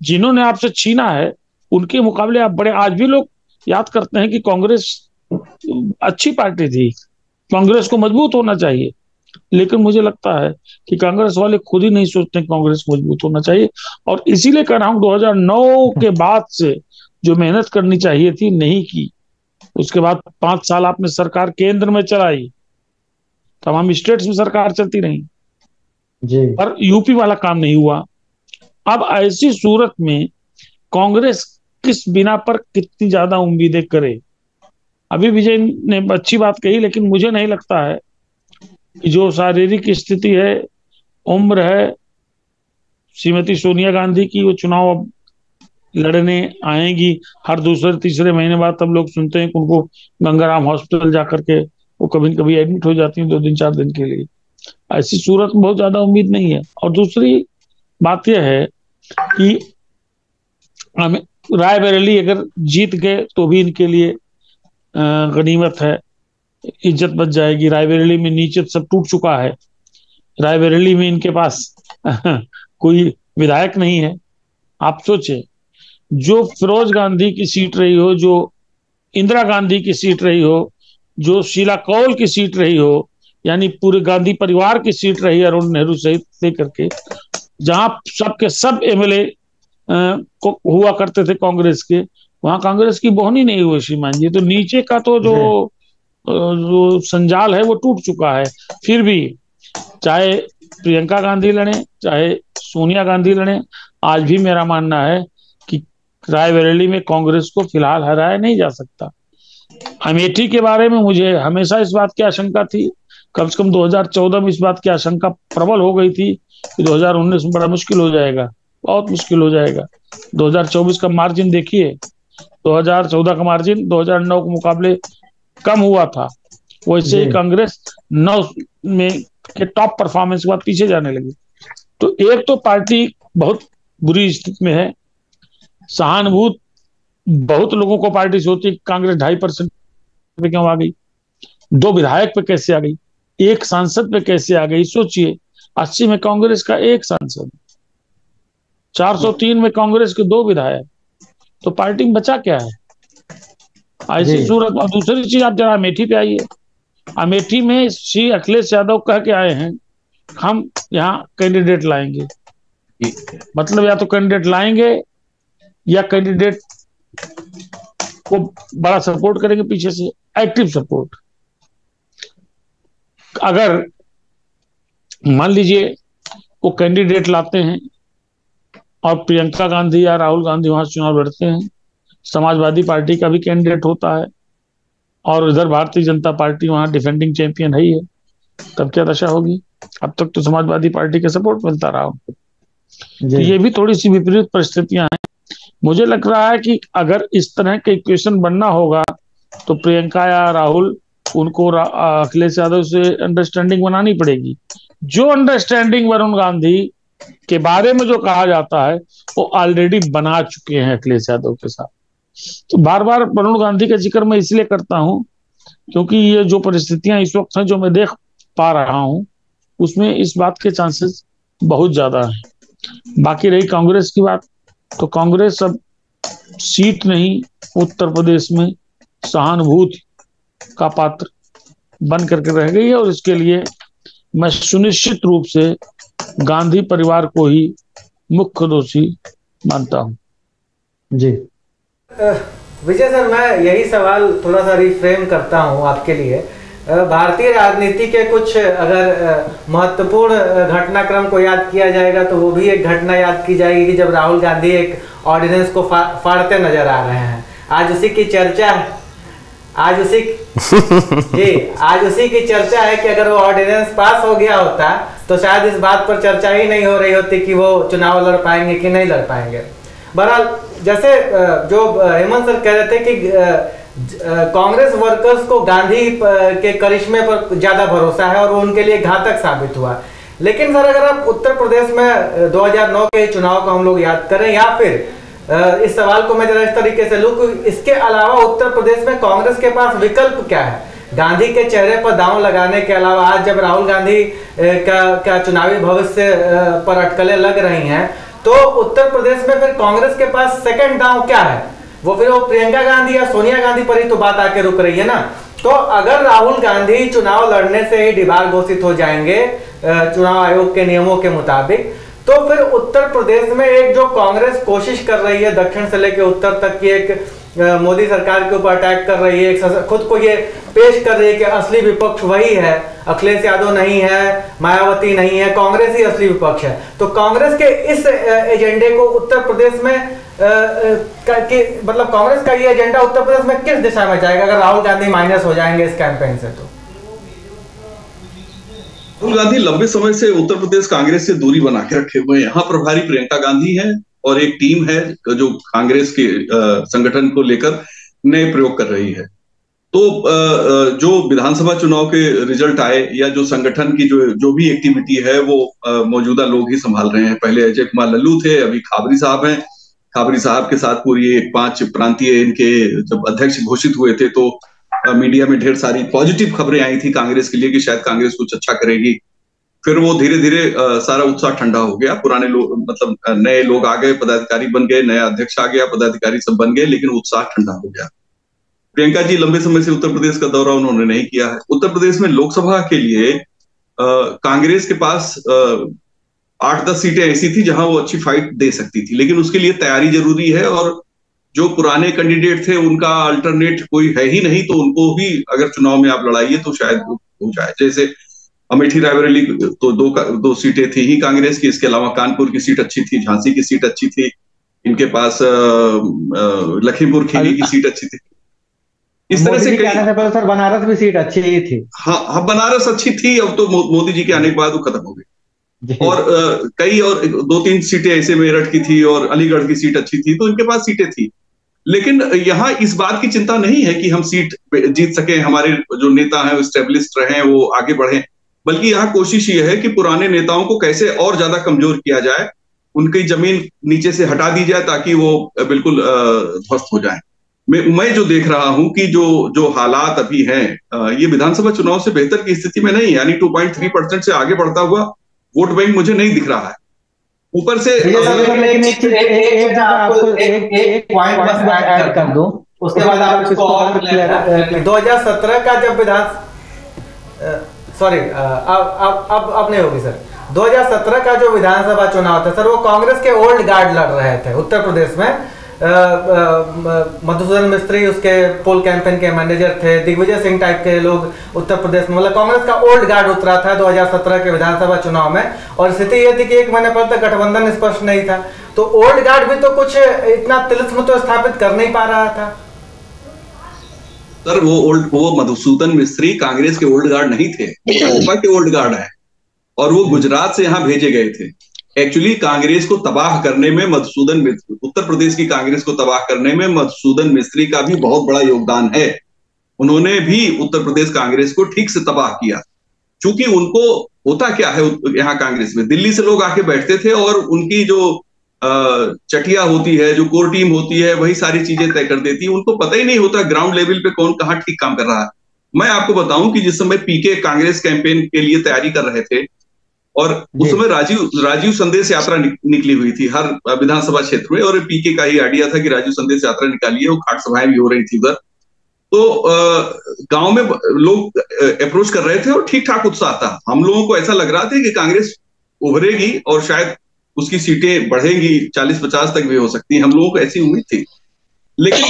जिन्होंने आपसे छीना है उनके मुकाबले आप बड़े, आज भी लोग याद करते हैं कि कांग्रेस अच्छी पार्टी थी, कांग्रेस को मजबूत होना चाहिए, लेकिन मुझे लगता है कि कांग्रेस वाले खुद ही नहीं सोचते कांग्रेस को मजबूत होना चाहिए। और इसीलिए कह रहा हूं, 2009 के बाद से जो मेहनत करनी चाहिए थी नहीं की। उसके बाद 5 साल आपने सरकार केंद्र में चलाई, तमाम स्टेट्स में सरकार चलती रही, जी। पर यूपी वाला काम नहीं हुआ। अब ऐसी सूरत में कांग्रेस किस बिना पर कितनी ज्यादा उम्मीदें करे? अभी विजय ने अच्छी बात कही, लेकिन मुझे नहीं लगता है कि जो शारीरिक स्थिति है, उम्र है श्रीमती सोनिया गांधी की, वो चुनाव अब लड़ने आएंगी। हर दूसरे तीसरे महीने बाद तब लोग सुनते हैं कि उनको गंगाराम हॉस्पिटल जाकर के वो कभी न कभी एडमिट हो जाती हैं 2 दिन 4 दिन के लिए। ऐसी सूरत में बहुत ज्यादा उम्मीद नहीं है। और दूसरी बात यह है कि रायबरेली अगर जीत गए तो भी इनके लिए गनीमत है, इज्जत बच जाएगी। रायबरेली में नीचे सब टूट चुका है, रायबरेली में इनके पास कोई विधायक नहीं है। आप सोचे, जो फिरोज गांधी की सीट रही हो, जो इंदिरा गांधी की सीट रही हो, जो शीला कौल की सीट रही हो, यानी पूरे गांधी परिवार की सीट रही अरुण नेहरू सहित लेकर के, जहां सबके सब एमएलए को हुआ करते थे कांग्रेस के, वहां कांग्रेस की बोहनी नहीं हुई श्रीमान जी। तो नीचे का तो जो संजाल है वो टूट चुका है। फिर भी चाहे प्रियंका गांधी लड़े, चाहे सोनिया गांधी लड़े, आज भी मेरा मानना है कि रायबरेली में कांग्रेस को फिलहाल हराया नहीं जा सकता। अमेठी के बारे में मुझे हमेशा इस बात की आशंका थी, कम से कम 2014 में इस बात की आशंका प्रबल हो गई थी कि 2019 में बड़ा मुश्किल हो जाएगा, बहुत मुश्किल हो जाएगा। 2024 का मार्जिन देखिए, 2014 का मार्जिन 2009 के मुकाबले कम हुआ था। वैसे ही कांग्रेस 9 में के टॉप परफॉर्मेंस के बाद पीछे जाने लगी। तो एक तो पार्टी बहुत बुरी स्थिति में है, सहानुभूति बहुत लोगों को पार्टी से होती है, कांग्रेस 2.5% पे क्यों आ गई, 2 विधायक पे कैसे आ गई, 1 सांसद पे कैसे आ गई। सोचिए 80 में कांग्रेस का 1 सांसद, 403 में कांग्रेस के 2 विधायक, तो पार्टी में बचा क्या है, ऐसी सूरत। और दूसरी चीज, आप जरा अमेठी पे आइए। अमेठी में श्री अखिलेश यादव कह के आए हैं हम यहाँ कैंडिडेट लाएंगे, मतलब या तो कैंडिडेट लाएंगे या कैंडिडेट को बड़ा सपोर्ट करेंगे पीछे से, एक्टिव सपोर्ट। अगर मान लीजिए वो कैंडिडेट लाते हैं और प्रियंका गांधी या राहुल गांधी वहां चुनाव लड़ते हैं, समाजवादी पार्टी का भी कैंडिडेट होता है और इधर भारतीय जनता पार्टी वहां डिफेंडिंग चैंपियन है ही है, तब क्या दशा होगी। अब तक तो समाजवादी पार्टी का सपोर्ट मिलता रहा। तो ये भी थोड़ी सी विपरीत परिस्थितियां हैं। मुझे लग रहा है कि अगर इस तरह के इक्वेशन बनना होगा तो प्रियंका या राहुल, उनको अखिलेश यादव से अंडरस्टैंडिंग बनानी पड़ेगी। जो अंडरस्टैंडिंग वरुण गांधी के बारे में जो कहा जाता है वो ऑलरेडी बना चुके हैं अखिलेश यादव के साथ। तो बार बार वरुण गांधी का जिक्र मैं इसलिए करता हूं क्योंकि ये जो परिस्थितियां इस वक्त हैं, जो मैं देख पा रहा हूं, उसमें इस बात के चांसेस बहुत ज्यादा हैं। बाकी रही कांग्रेस की बात, तो कांग्रेस अब सीट नहीं, उत्तर प्रदेश में सहानुभूति का पात्र बन करके रह गई है और इसके लिए मैं सुनिश्चित रूप से गांधी परिवार को ही मुख्य दोषी मानता हूं। जी विजय सर, मैं यही सवाल थोड़ा सा रिफ्रेम करता हूं आपके लिए। भारतीय राजनीति के कुछ अगर महत्वपूर्ण घटनाक्रम को याद किया जाएगा तो वो भी एक घटना याद की जाएगी कि जब राहुल गांधी एक ऑर्डिनेंस को फाड़ते नजर आ रहे हैं। आज उसी की चर्चा है, आज उसी की चर्चा है कि अगर वो ऑर्डिनेंस पास हो गया होता तो शायद इस बात पर चर्चा ही नहीं हो रही होती कि वो चुनाव लड़ पाएंगे कि नहीं लड़ पाएंगे। बहरहाल, जैसे जो हेमंत सर कह रहे थे कि कांग्रेस वर्कर्स को गांधी के करिश्मे पर ज्यादा भरोसा है और वो उनके लिए घातक साबित हुआ। लेकिन सर, अगर आप उत्तर प्रदेश में 2009 के चुनाव को हम लोग याद करें, या फिर इस सवाल को मैं जरा इस तरीके से लूं कि इसके अलावा उत्तर प्रदेश में कांग्रेस के पास विकल्प क्या है गांधी के चेहरे पर दांव लगाने के अलावा? आज जब राहुल गांधी का चुनावी भविष्य पर अटकलें लग रही हैं, तो उत्तर प्रदेश में फिर कांग्रेस के पास सेकंड दांव क्या है? वो प्रियंका गांधी या सोनिया गांधी पर ही तो बात आके रुक रही है ना। तो अगर राहुल गांधी चुनाव लड़ने से ही डिबार घोषित हो जाएंगे चुनाव आयोग के नियमों के मुताबिक, तो फिर उत्तर प्रदेश में एक जो कांग्रेस कोशिश कर रही है दक्षिण से लेकर उत्तर तक की, एक मोदी सरकार के ऊपर अटैक कर रही है, खुद को ये पेश कर रही है कि असली विपक्ष वही है, अखिलेश यादव नहीं है, मायावती नहीं है, कांग्रेस ही असली विपक्ष है। तो कांग्रेस के इस एजेंडे को उत्तर प्रदेश में मतलब कांग्रेस का ये एजेंडा उत्तर प्रदेश में किस दिशा में जाएगा अगर राहुल गांधी माइनस हो जाएंगे इस कैंपेन से? तो राहुल गांधी लंबे समय से उत्तर प्रदेश कांग्रेस से दूरी बना के रखे हुए हैं। यहाँ प्रभारी प्रियंका गांधी है और एक टीम है जो कांग्रेस के संगठन को लेकर नए प्रयोग कर रही है। तो जो विधानसभा चुनाव के रिजल्ट आए या जो संगठन की जो भी एक्टिविटी है वो मौजूदा लोग ही संभाल रहे हैं। पहले अजय कुमार लल्लू थे, अभी खाबरी साहब हैं। खाबरी साहब के साथ पूरी 5 प्रांतीय इनके जब अध्यक्ष घोषित हुए थे तो मीडिया में ढेर सारी पॉजिटिव खबरें आई थी कांग्रेस के लिए कि शायद कांग्रेस कुछ अच्छा करेगी। फिर वो धीरे धीरे सारा उत्साह ठंडा हो गया, पुराने लोग मतलब नए लोग आ गए, पदाधिकारी बन गए, नया अध्यक्ष आ गया, पदाधिकारी सब बन गए, लेकिन उत्साह ठंडा हो गया। प्रियंका जी लंबे समय से उत्तर प्रदेश का दौरा उन्होंने नहीं किया है। उत्तर प्रदेश में लोकसभा के लिए कांग्रेस के पास 8-10 सीटें ऐसी थी जहां वो अच्छी फाइट दे सकती थी, लेकिन उसके लिए तैयारी जरूरी है, और जो पुराने कैंडिडेट थे उनका अल्टरनेट कोई है ही नहीं, तो उनको भी अगर चुनाव में आप लड़ाइए तो शायद हो जाए। जैसे अमेठी रायबरेली तो दो सीटें थी ही कांग्रेस की, इसके अलावा कानपुर की सीट अच्छी थी, झांसी की सीट अच्छी थी, इनके पास लखीमपुर खीरी की सीट अच्छी थी। इस तरह से सर बनारस भी सीट अच्छी ही थी। हाँ, बनारस अच्छी थी, अब तो मोदी जी के आने के बाद वो खत्म हो गई। और कई और 2-3 सीटें ऐसे मेरठ की थी और अलीगढ़ की सीट अच्छी थी, तो इनके पास सीटें थी। लेकिन यहाँ इस बात की चिंता नहीं है कि हम सीट जीत सके, हमारे जो नेता हैं वो स्टेब्लिश्ड रहे, वो आगे बढ़े, बल्कि यहाँ कोशिश ये है कि पुराने नेताओं को कैसे और ज्यादा कमजोर किया जाए, उनकी जमीन नीचे से हटा दी जाए ताकि वो बिल्कुल ध्वस्त हो जाए। मैं जो देख रहा हूं कि जो हालात अभी हैं, ये विधानसभा चुनाव से बेहतर की स्थिति में नहीं, यानी 2.3% से आगे बढ़ता हुआ वोट बैंक मुझे नहीं दिख रहा है। ऊपर से एक पॉइंट बस ऐड कर दूं, उसके बाद आप इसको और क्लियर। 2017 का जब अब नहीं होगी सर। 2017 का जो विधानसभा चुनाव था सर, वो कांग्रेस के ओल्ड गार्ड लड़ रहे थे उत्तर प्रदेश में। मधुसूदन मिस्त्री उसके पोल कैंपेन के मैनेजर थे, दिग्विजय सिंह टाइप के लोग उत्तर प्रदेश में, मतलब कांग्रेस का ओल्ड गार्ड उतरा था 2017 के विधानसभा चुनाव में। और स्थिति यह थी कि 1 महीने पहले तक गठबंधन स्पष्ट नहीं था, तो ओल्ड गार्ड भी तो कुछ इतना तिलिस्म तो स्थापित कर नहीं पा रहा था। सर वो मधुसूदन मिस्त्री कांग्रेस के ओल्ड गार्ड नहीं थे, भाजपा के ओल्ड गार्ड है, और वो गुजरात से यहाँ भेजे गए थे। एक्चुअली कांग्रेस को तबाह करने में उत्तर प्रदेश की कांग्रेस को तबाह करने में मधुसूदन मिस्त्री का भी बहुत बड़ा योगदान है। उन्होंने भी उत्तर प्रदेश कांग्रेस को ठीक से तबाह किया, क्योंकि उनको होता क्या है यहाँ कांग्रेस में, दिल्ली से लोग आके बैठते थे और उनकी जो चटिया होती है, जो कोर टीम होती है, वही सारी चीजें तय कर देती है। उनको पता ही नहीं होता ग्राउंड लेवल पे कौन कहाँ ठीक काम कर रहा है। मैं आपको बताऊं कि जिस समय पीके कांग्रेस कैंपेन के लिए तैयारी कर रहे थे, और उस समय राजीव संदेश यात्रा निकली हुई थी हर विधानसभा क्षेत्र में, और पीके का ही आइडिया था कि राजीव संदेश यात्रा निकालिए, वो खाट सभाएं भी हो रही थी उधर। तो गांव में लोग अप्रोच कर रहे थे और ठीक ठाक उत्साह था। हम लोगों को ऐसा लग रहा था कि कांग्रेस उभरेगी और शायद उसकी सीटें बढ़ेंगी, 40-50 तक भी हो सकती है, हम लोगों को ऐसी उम्मीद थी। लेकिन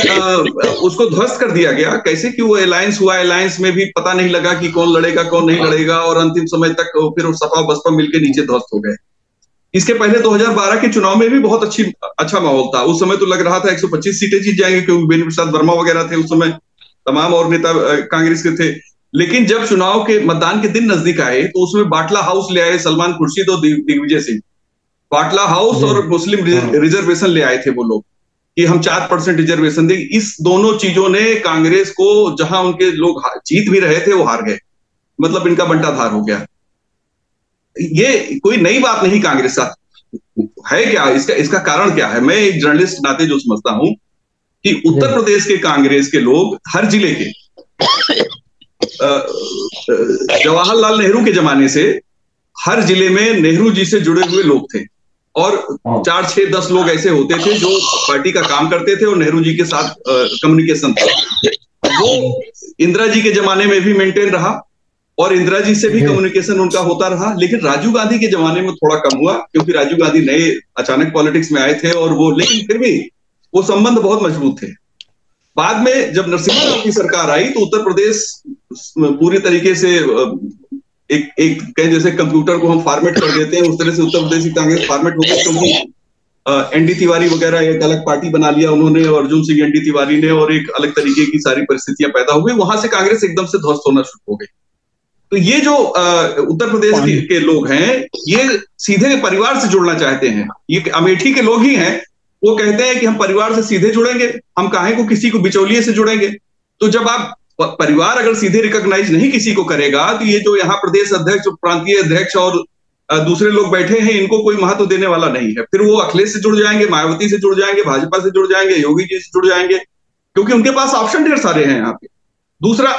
उसको ध्वस्त कर दिया गया। कैसे कि वो अलायंस हुआ, अलायंस में भी पता नहीं लगा कि कौन लड़ेगा कौन नहीं लड़ेगा, और अंतिम समय तक फिर सपा बसपा मिलकर नीचे ध्वस्त हो गए। इसके पहले 2012 के चुनाव में भी बहुत अच्छा माहौल था। उस समय तो लग रहा था 125 सीटें जीत जाएंगे, क्योंकि बेनी प्रसाद वर्मा वगैरह थे उस समय, तमाम और नेता कांग्रेस के थे। लेकिन जब चुनाव के मतदान के दिन नजदीक आए तो उसमें बाटला हाउस ले आए सलमान खुर्शीद और दिग्विजय सिंह। बाटला हाउस और मुस्लिम रिजर्वेशन ले आए थे वो लोग कि हम 4% रिजर्वेशन देंगे। इस दोनों चीजों ने कांग्रेस को, जहां उनके लोग जीत भी रहे थे, वो हार गए, मतलब इनका बंटाधार हो गया। ये कोई नई बात नहीं कांग्रेस का है। क्या इसका कारण क्या है? मैं एक जर्नलिस्ट नाते जो समझता हूं कि उत्तर प्रदेश के कांग्रेस के लोग हर जिले के, जवाहरलाल नेहरू के जमाने से हर जिले में नेहरू जी से जुड़े हुए लोग थे, और 4, 6, 10 लोग ऐसे होते थे जो पार्टी का काम करते थे और नेहरू जी के साथ कम्युनिकेशन था। वो इंदिरा जी के जमाने में भी मेंटेन रहा और इंदिरा जी से भी कम्युनिकेशन उनका होता रहा। लेकिन राजीव गांधी के जमाने में थोड़ा कम हुआ, क्योंकि राजीव गांधी नए अचानक पॉलिटिक्स में आए थे, और वो, लेकिन फिर भी वो संबंध बहुत मजबूत थे। बाद में जब नरसिम्हा राव की सरकार आई तो उत्तर प्रदेश पूरी तरीके से एक कहीं जैसे कंप्यूटर को हम फॉर्मेट कर देते हैं, उस तरह से उत्तर प्रदेश की कांग्रेस फॉर्मेट हो गई, क्योंकि एनडी तिवारी वगैरह एक अलग पार्टी बना लिया उन्होंने, अर्जुन सिंह एनडी तिवारी ने, और एक अलग तरीके की सारी परिस्थितियां पैदा हो गई। वहां से कांग्रेस एकदम से ध्वस्त होना शुरू हो गई। तो ये जो उत्तर प्रदेश के लोग हैं, ये सीधे परिवार से जुड़ना चाहते हैं। ये अमेठी के लोग ही हैं, वो कहते हैं कि हम परिवार से सीधे जुड़ेंगे, हम काहे को किसी को बिचौलिए से जुड़ेंगे। तो जब आप परिवार अगर सीधे रिकॉग्नाइज नहीं किसी को करेगा, तो ये जो यहाँ प्रदेश अध्यक्ष, प्रांतीय अध्यक्ष और दूसरे लोग बैठे हैं, इनको कोई महत्व देने वाला नहीं है। फिर वो अखिलेश से जुड़ जाएंगे, मायावती से जुड़ जाएंगे, भाजपा से जुड़ जाएंगे, योगी जी से जुड़ जाएंगे, क्योंकि उनके पास ऑप्शन ढेर सारे हैं यहाँ पे। दूसरा,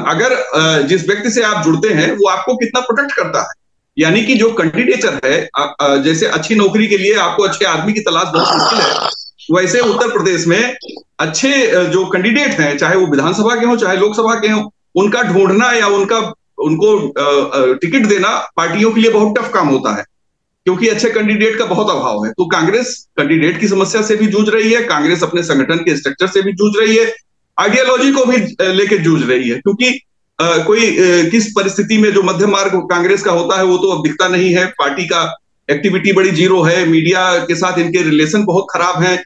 अगर जिस व्यक्ति से आप जुड़ते हैं वो आपको कितना प्रोटेक्ट करता है, यानी कि जो कैंडिडेचर है, जैसे अच्छी नौकरी के लिए आपको अच्छे आदमी की तलाश बहुत मुश्किल है, वैसे उत्तर प्रदेश में अच्छे जो कैंडिडेट हैं, चाहे वो विधानसभा के हों चाहे लोकसभा के हों, उनका ढूंढना या उनको टिकट देना पार्टियों के लिए बहुत टफ काम होता है, क्योंकि अच्छे कैंडिडेट का बहुत अभाव है। तो कांग्रेस कैंडिडेट की समस्या से भी जूझ रही है, कांग्रेस अपने संगठन के स्ट्रक्चर से भी जूझ रही है, आइडियोलॉजी को भी लेकर जूझ रही है, क्योंकि कोई किस परिस्थिति में जो मध्य मार्ग कांग्रेस का होता है वो तो अब दिखता नहीं है। पार्टी का एक्टिविटी बड़ी जीरो है, मीडिया के साथ इनके रिलेशन बहुत खराब हैं।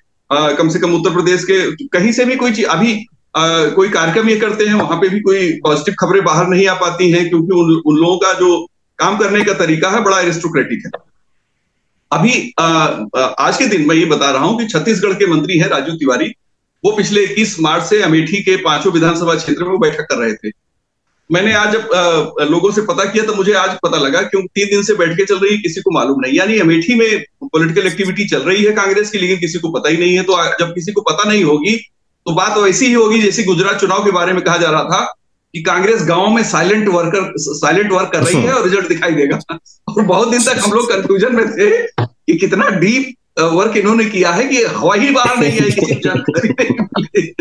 कम से कम उत्तर प्रदेश के कहीं से भी कोई चीज अभी कोई कार्यक्रम ये करते हैं वहां पे भी कोई पॉजिटिव खबरें बाहर नहीं आ पाती हैं, क्योंकि उन लोगों का जो काम करने का तरीका है बड़ा एरिस्टोक्रेटिक है। अभी आज के दिन मैं ये बता रहा हूं कि छत्तीसगढ़ के मंत्री हैं राजू तिवारी, वो पिछले 21 मार्च से अमेठी के 5 विधानसभा क्षेत्र में बैठक कर रहे थे। मैंने आज जब लोगों से पता किया तो मुझे आज पता लगा, क्योंकि 3 दिन से बैठकें चल रही है, किसी को मालूम नहीं। यानी अमेठी में पॉलिटिकल एक्टिविटी चल रही है कांग्रेस की, लेकिन किसी को पता ही नहीं है। तो जब किसी को पता नहीं होगी तो बात वैसी ही होगी जैसे गुजरात चुनाव के बारे में कहा जा रहा था कि कांग्रेस गांव में साइलेंट वर्क कर रही है और रिजल्ट दिखाई देगा। और बहुत दिन तक हम लोग कंफ्यूजन में थे कि कितना डीप वर्क इन्होंने किया है कि हवा ही बाहर नहीं आई, किसी जानकारी नहीं मिली।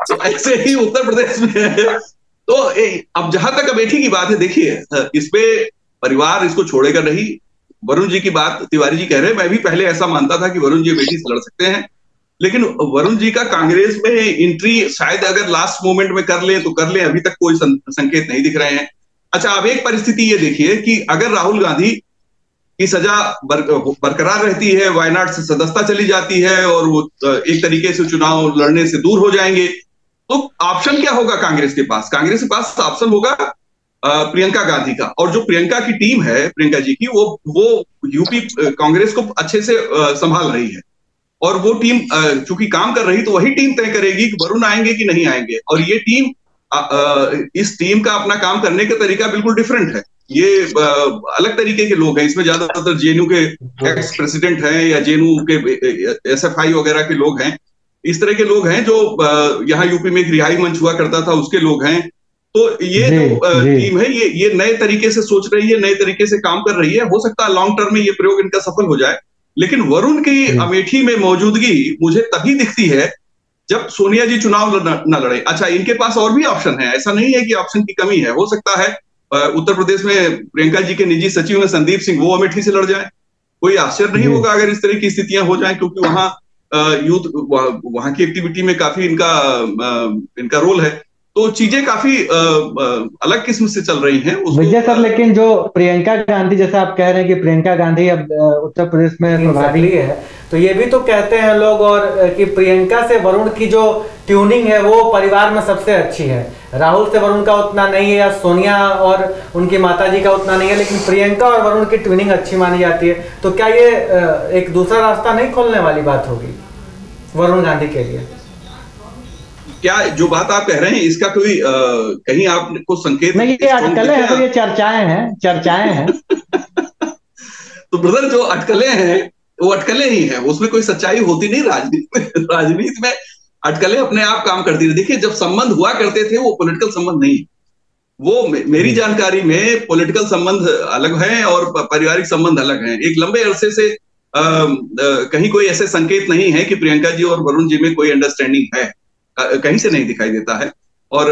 तो ऐसे ही उत्तर प्रदेश में है। तो अब जहां तक अमेठी की बात है, देखिए इसपे परिवार इसको छोड़ेगा नहीं। वरुण जी की बात तिवारी जी कह रहे हैं, मैं भी पहले ऐसा मानता था कि वरुण जी अमेठी से लड़ सकते हैं, लेकिन वरुण जी का कांग्रेस में एंट्री शायद अगर लास्ट मोमेंट में कर ले तो कर ले, अभी तक कोई संकेत नहीं दिख रहे हैं। अच्छा, अब एक परिस्थिति ये देखिए कि अगर राहुल गांधी की सजा बरकरार रहती है, वायनाड से सदस्यता चली जाती है और वो एक तरीके से चुनाव लड़ने से दूर हो जाएंगे, तो ऑप्शन क्या होगा कांग्रेस के पास? कांग्रेस के पास ऑप्शन होगा प्रियंका गांधी का। और जो प्रियंका की टीम है, प्रियंका जी की, वो यूपी कांग्रेस को अच्छे से संभाल रही है। और वो टीम चूंकि काम कर रही, तो वही टीम तय करेगी कि वरुण आएंगे कि नहीं आएंगे। और ये टीम इस टीम का अपना काम करने का तरीका बिल्कुल डिफरेंट है। ये अलग तरीके के लोग हैं, इसमें ज्यादातर जेएनयू के एक्स प्रेसिडेंट हैं या जेएनयू के एसएफआई वगैरह के लोग हैं। इस तरह के लोग हैं जो यहाँ यूपी में एक रिहाई मंच हुआ करता था, उसके लोग हैं। तो ये जो टीम है ये नए तरीके से सोच रही है, नए तरीके से काम कर रही है। हो सकता है लॉन्ग टर्म में ये प्रयोग इनका सफल हो जाए, लेकिन वरुण की अमेठी में मौजूदगी मुझे तभी दिखती है जब सोनिया जी चुनाव न लड़े। अच्छा, इनके पास और भी ऑप्शन है, ऐसा नहीं है कि ऑप्शन की कमी है। हो सकता है उत्तर प्रदेश में प्रियंका जी के निजी सचिव हैं संदीप सिंह, वो अमेठी से लड़ जाए। कोई आश्चर्य नहीं होगा अगर इस तरह की स्थितियां हो जाएं, क्योंकि वहां यूथ वहां की एक्टिविटी में काफी इनका रोल है। तो चीजें काफी अलग किस्म से चल रही हैं विजय सर। लेकिन जो प्रियंका गांधी, जैसे आप कह रहे हैं कि प्रियंका गांधी अब उत्तर प्रदेश में प्रभारी है, तो ये भी तो कहते हैं लोग और कि प्रियंका से वरुण की जो ट्यूनिंग है वो परिवार में सबसे अच्छी है। राहुल से वरुण का उतना नहीं है, या सोनिया और उनकी माताजी का उतना नहीं है, लेकिन प्रियंका और वरुण की ट्यूनिंग अच्छी मानी जाती है। तो क्या ये एक दूसरा रास्ता नहीं खोलने वाली बात होगी वरुण गांधी के लिए? क्या जो बात आप कह रहे हैं इसका कोई कहीं आपको संकेत नहीं? ये अटकलें हैं, तो ये चर्चाएं हैं। तो ब्रदर, जो अटकलें हैं वो अटकलें ही हैं, उसमें कोई सच्चाई होती नहीं। राजनीति में अटकलें अपने आप काम करती रही। देखिए, जब संबंध हुआ करते थे वो पॉलिटिकल संबंध नहीं, वो मेरी जानकारी में पॉलिटिकल संबंध अलग हैं और पारिवारिक संबंध अलग हैं। एक लंबे अरसे से कहीं कोई ऐसे संकेत नहीं है कि प्रियंका जी और वरुण जी में कोई अंडरस्टैंडिंग है, कहीं से नहीं दिखाई देता है। और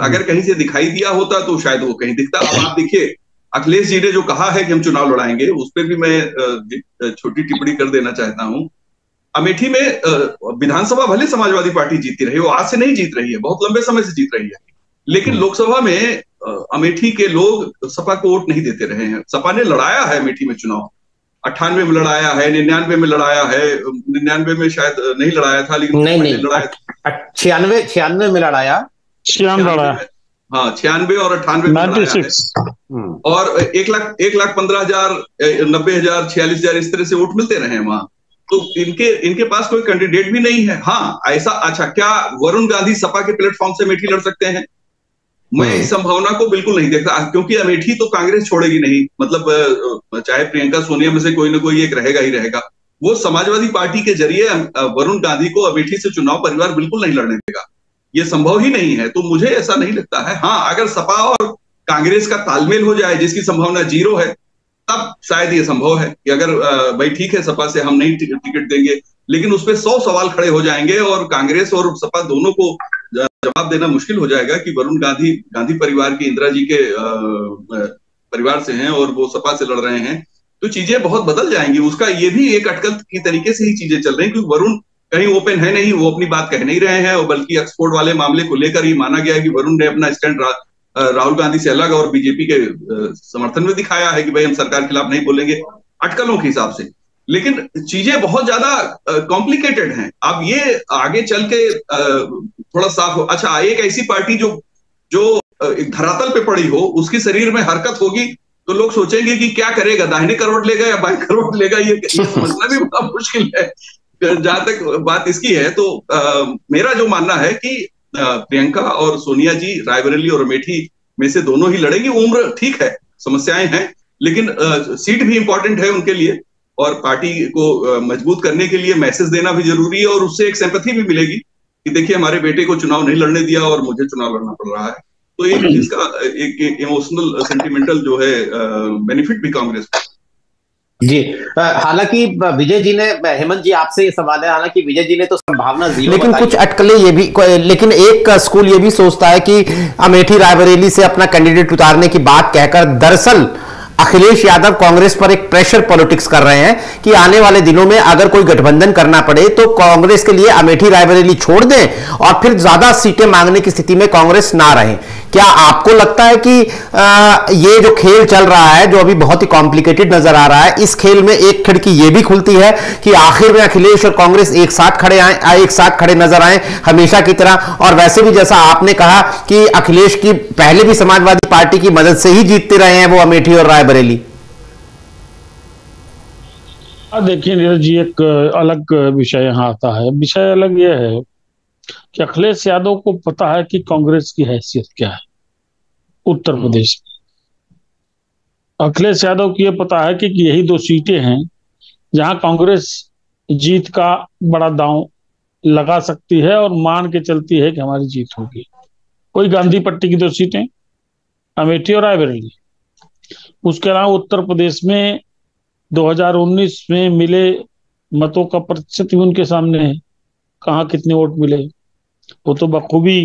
अगर कहीं से दिखाई दिया होता तो शायद वो कहीं दिखता। अब आप देखिए, अखिलेश जी ने जो कहा है कि हम चुनाव लड़ाएंगे, उस पर भी मैं छोटी टिप्पणी कर देना चाहता हूं। अमेठी में विधानसभा भले समाजवादी पार्टी जीती रही, वो आज से नहीं जीत रही है, बहुत लंबे समय से जीत रही है, लेकिन लोकसभा में अमेठी के लोग सपा को वोट नहीं देते रहे हैं। सपा ने लड़ाया है अमेठी में चुनाव, 98 में लड़ाया है, 99 में लड़ाया है, 99 में शायद नहीं लड़ाया था, लेकिन नहीं लड़ाया, 96 में लड़ाया, 96 और 98 में लड़ाया। और 1,15,000, 90,000, 46,000 इस तरह से वोट मिलते रहे वहां। तो इनके पास कोई कैंडिडेट भी नहीं है। हाँ, ऐसा अच्छा, क्या वरुण गांधी सपा के प्लेटफॉर्म से अमेठी लड़ सकते हैं? मैं इस संभावना को बिल्कुल नहीं देखता, क्योंकि अमेठी तो कांग्रेस छोड़ेगी नहीं। मतलब चाहे प्रियंका सोनिया में से कोई ना कोई एक रहेगा ही रहेगा। वो समाजवादी पार्टी के जरिए वरुण गांधी को अमेठी से चुनाव परिवार बिल्कुल नहीं लड़ने देगा, ये संभव ही नहीं है। तो मुझे ऐसा नहीं लगता है। हाँ, अगर सपा और कांग्रेस का तालमेल हो जाए, जिसकी संभावना 0 है, तब शायद ये संभव है कि अगर भाई ठीक है सपा से हम नहीं टिकट देंगे, लेकिन उस पर 100 सवाल खड़े हो जाएंगे और कांग्रेस और सपा दोनों को जवाब देना मुश्किल हो जाएगा कि वरुण गांधी परिवार की, इंदिरा जी के परिवार से हैं और वो सपा से लड़ रहे हैं, तो चीजें बहुत बदल जाएंगी। उसका ये भी एक अटकल की तरीके से ही चीजें चल रही हैं, क्योंकि वरुण कहीं ओपन है नहीं, वो अपनी बात कह नहीं रहे हैं, और बल्कि एक्सपोर्ट वाले मामले को लेकर ही माना गया है कि वरुण ने अपना स्टैंड राहुल गांधी से अलग और बीजेपी के समर्थन में दिखाया है कि भाई हम सरकार के खिलाफ नहीं बोलेंगे, अटकलों के हिसाब से। लेकिन चीजें बहुत ज्यादा कॉम्प्लिकेटेड हैं। अब ये आगे चल के थोड़ा साफ हो। अच्छा, एक ऐसी पार्टी जो एक धरातल पे पड़ी हो, उसकी शरीर में हरकत होगी, तो लोग सोचेंगे कि क्या करेगा, दाहिने करवट लेगा या बाएं करवट लेगा, ये समझना भी बड़ा मुश्किल है। जहां तक बात इसकी है, तो मेरा जो मानना है कि प्रियंका और सोनिया जी रायबरेली और अमेठी में से दोनों ही लड़ेंगी। उम्र ठीक है, समस्याएं हैं, लेकिन सीट भी इंपॉर्टेंट है उनके लिए, और पार्टी को मजबूत करने के लिए मैसेज देना भी जरूरी है, और उससे एक सिंपैथी भी मिलेगी कि देखिए हमारे बेटे को चुनाव नहीं लड़ने दिया और मुझे चुनाव लड़ना पड़ रहा है। तो एक इसका एक इमोशनल सेंटिमेंटल जो है बेनिफिट भी कांग्रेस को। जी, हालांकि विजय जी ने, हेमंत जी आपसे ये सवाल है, हालांकि विजय जी ने तो संभावना 0 लेकिन कुछ अटकलें ये भी, लेकिन एक स्कूल ये भी सोचता है कि अमेठी रायबरेली से अपना कैंडिडेट उतारने की बात कहकर दरअसल अखिलेश यादव कांग्रेस पर एक प्रेशर पॉलिटिक्स कर रहे हैं कि आने वाले दिनों में अगर कोई गठबंधन करना पड़े तो कांग्रेस के लिए अमेठी रायबरेली छोड़ दें और फिर ज्यादा सीटें मांगने की स्थिति में कांग्रेस ना रहे। क्या आपको लगता है कि ये जो खेल चल रहा है, जो अभी बहुत ही कॉम्प्लिकेटेड नजर आ रहा है, इस खेल में एक खिड़की ये भी खुलती है कि आखिर में अखिलेश और कांग्रेस एक साथ खड़े नजर आए हमेशा की तरह? और वैसे भी जैसा आपने कहा कि अखिलेश की पहले भी समाजवादी पार्टी की मदद से ही जीतते रहे हैं वो अमेठी और रायबरेली। देखिए नीरज जी, एक अलग विषय यहाँ आता है। विषय अलग यह है कि अखिलेश यादव को पता है कि कांग्रेस की हैसियत क्या है उत्तर प्रदेश में। अखिलेश यादव को यह पता है कि यही 2 सीटें हैं जहां कांग्रेस जीत का बड़ा दांव लगा सकती है और मान के चलती है कि हमारी जीत होगी। कोई गांधी पट्टी की 2 सीटें, अमेठी और रायबरेली। उसके अलावा उत्तर प्रदेश में 2019 में मिले मतों का प्रतिशत भी उनके सामने है, कहाँ कितने वोट मिले वो तो बखूबी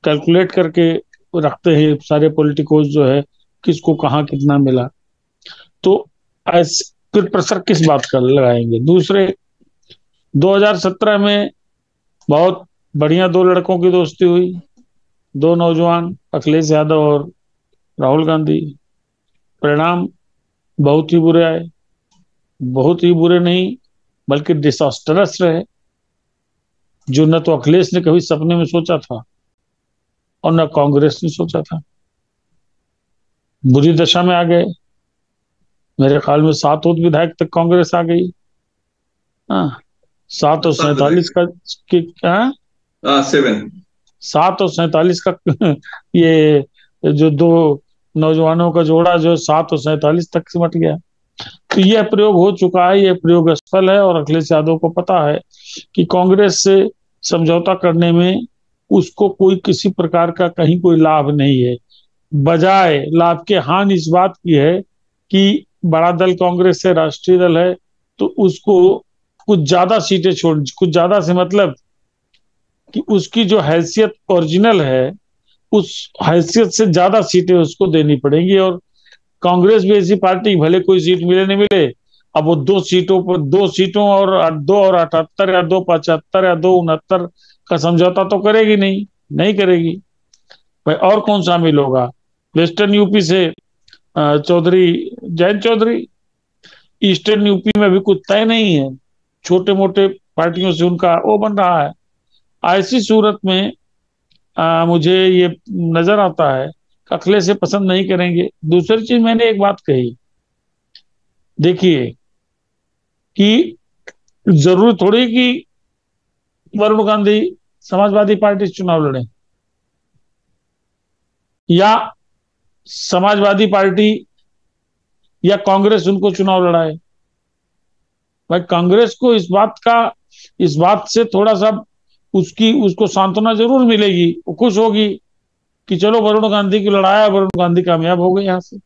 कैलकुलेट करके रखते हैं सारे पॉलिटिकोस जो है, किसको कहाँ कितना मिला। तो फिर प्रेशर किस बात का लगाएंगे? दूसरे 2017 में बहुत बढ़िया 2 लड़कों की दोस्ती हुई, 2 नौजवान, अखिलेश यादव और राहुल गांधी। परिणाम बहुत ही बुरे आए, बहुत ही बुरे नहीं बल्कि डिसास्टरस रहे, जो न तो अखिलेश ने कभी सपने में सोचा था और न कांग्रेस ने सोचा था। बुरी दशा में आ गए। मेरे ख्याल में 7 विधायक तक कांग्रेस आ गई। 7 और 47 का 7 और 47 का ये जो 2 नौजवानों का जोड़ा जो 7 और 47 तक सिमट गया। तो यह प्रयोग हो चुका है, यह प्रयोग असफल है, और अखिलेश यादव को पता है कि कांग्रेस से समझौता करने में उसको कोई किसी प्रकार का कहीं कोई लाभ नहीं है। बजाय लाभ के हानि इस बात की है कि बड़ा दल कांग्रेस से राष्ट्रीय दल है, तो उसको कुछ ज्यादा सीटें कुछ ज्यादा से मतलब कि उसकी जो हैसियत ओरिजिनल है उस हैसियत से ज्यादा सीटें उसको देनी पड़ेंगी। और कांग्रेस भी ऐसी पार्टी, भले कोई सीट मिले नहीं मिले, अब वो 2 सीटों पर 2 सीटों और 2 और 78 या 2 75 या 2 69 का समझौता तो करेगी नहीं करेगी भाई। और कौन शामिल होगा? वेस्टर्न यूपी से जयंत चौधरी, ईस्टर्न यूपी में भी कुछ तय नहीं है, छोटे मोटे पार्टियों से उनका वो बन रहा है। ऐसी सूरत में मुझे ये नजर आता है कि अखिलेश से पसंद नहीं करेंगे। दूसरी चीज, मैंने एक बात कही, देखिए कि जरूरी थोड़ी कि वरुण गांधी समाजवादी पार्टी से चुनाव लड़े या समाजवादी पार्टी या कांग्रेस उनको चुनाव लड़ाए। भाई कांग्रेस को इस बात से थोड़ा सा उसको सांत्वना जरूर मिलेगी, वो खुश होगी कि चलो वरुण गांधी की लड़ाया, वरुण गांधी कामयाब हो गए यहां से।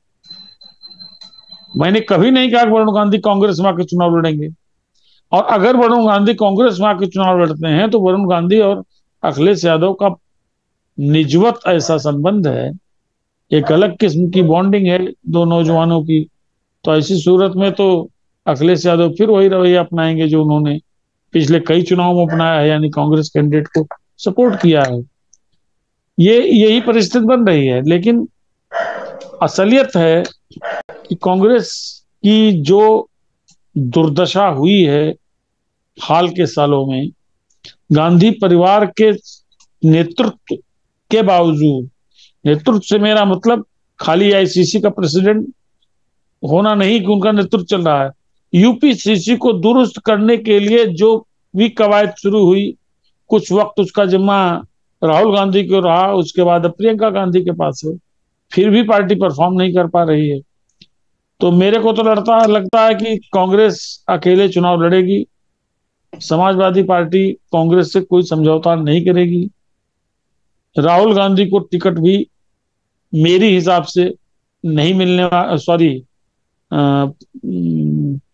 मैंने कभी नहीं कहा कि वरुण गांधी कांग्रेस में आके चुनाव लड़ेंगे, और अगर वरुण गांधी कांग्रेस में आके चुनाव लड़ते हैं तो वरुण गांधी और अखिलेश यादव का निजवत ऐसा संबंध है, एक अलग किस्म की बॉन्डिंग है दो नौजवानों की। तो ऐसी सूरत में तो अखिलेश यादव फिर वही रवैया अपनाएंगे जो उन्होंने पिछले कई चुनाव में अपनाया है, यानी कांग्रेस कैंडिडेट को सपोर्ट किया है। यही परिस्थिति बन रही है। लेकिन असलियत है कि कांग्रेस की जो दुर्दशा हुई है हाल के सालों में, गांधी परिवार के नेतृत्व के बावजूद, नेतृत्व से मेरा मतलब खाली आईसीसी का प्रेसिडेंट होना नहीं कि उनका नेतृत्व चल रहा है, यूपीसीसी को दुरुस्त करने के लिए जो भी कवायद शुरू हुई, कुछ वक्त उसका जिम्मा राहुल गांधी को रहा, उसके बाद प्रियंका गांधी के पास है, फिर भी पार्टी परफॉर्म नहीं कर पा रही है। तो मेरे को तो लगता है कि कांग्रेस अकेले चुनाव लड़ेगी, समाजवादी पार्टी कांग्रेस से कोई समझौता नहीं करेगी। राहुल गांधी को टिकट भी मेरे हिसाब से नहीं मिलने वाला, सॉरी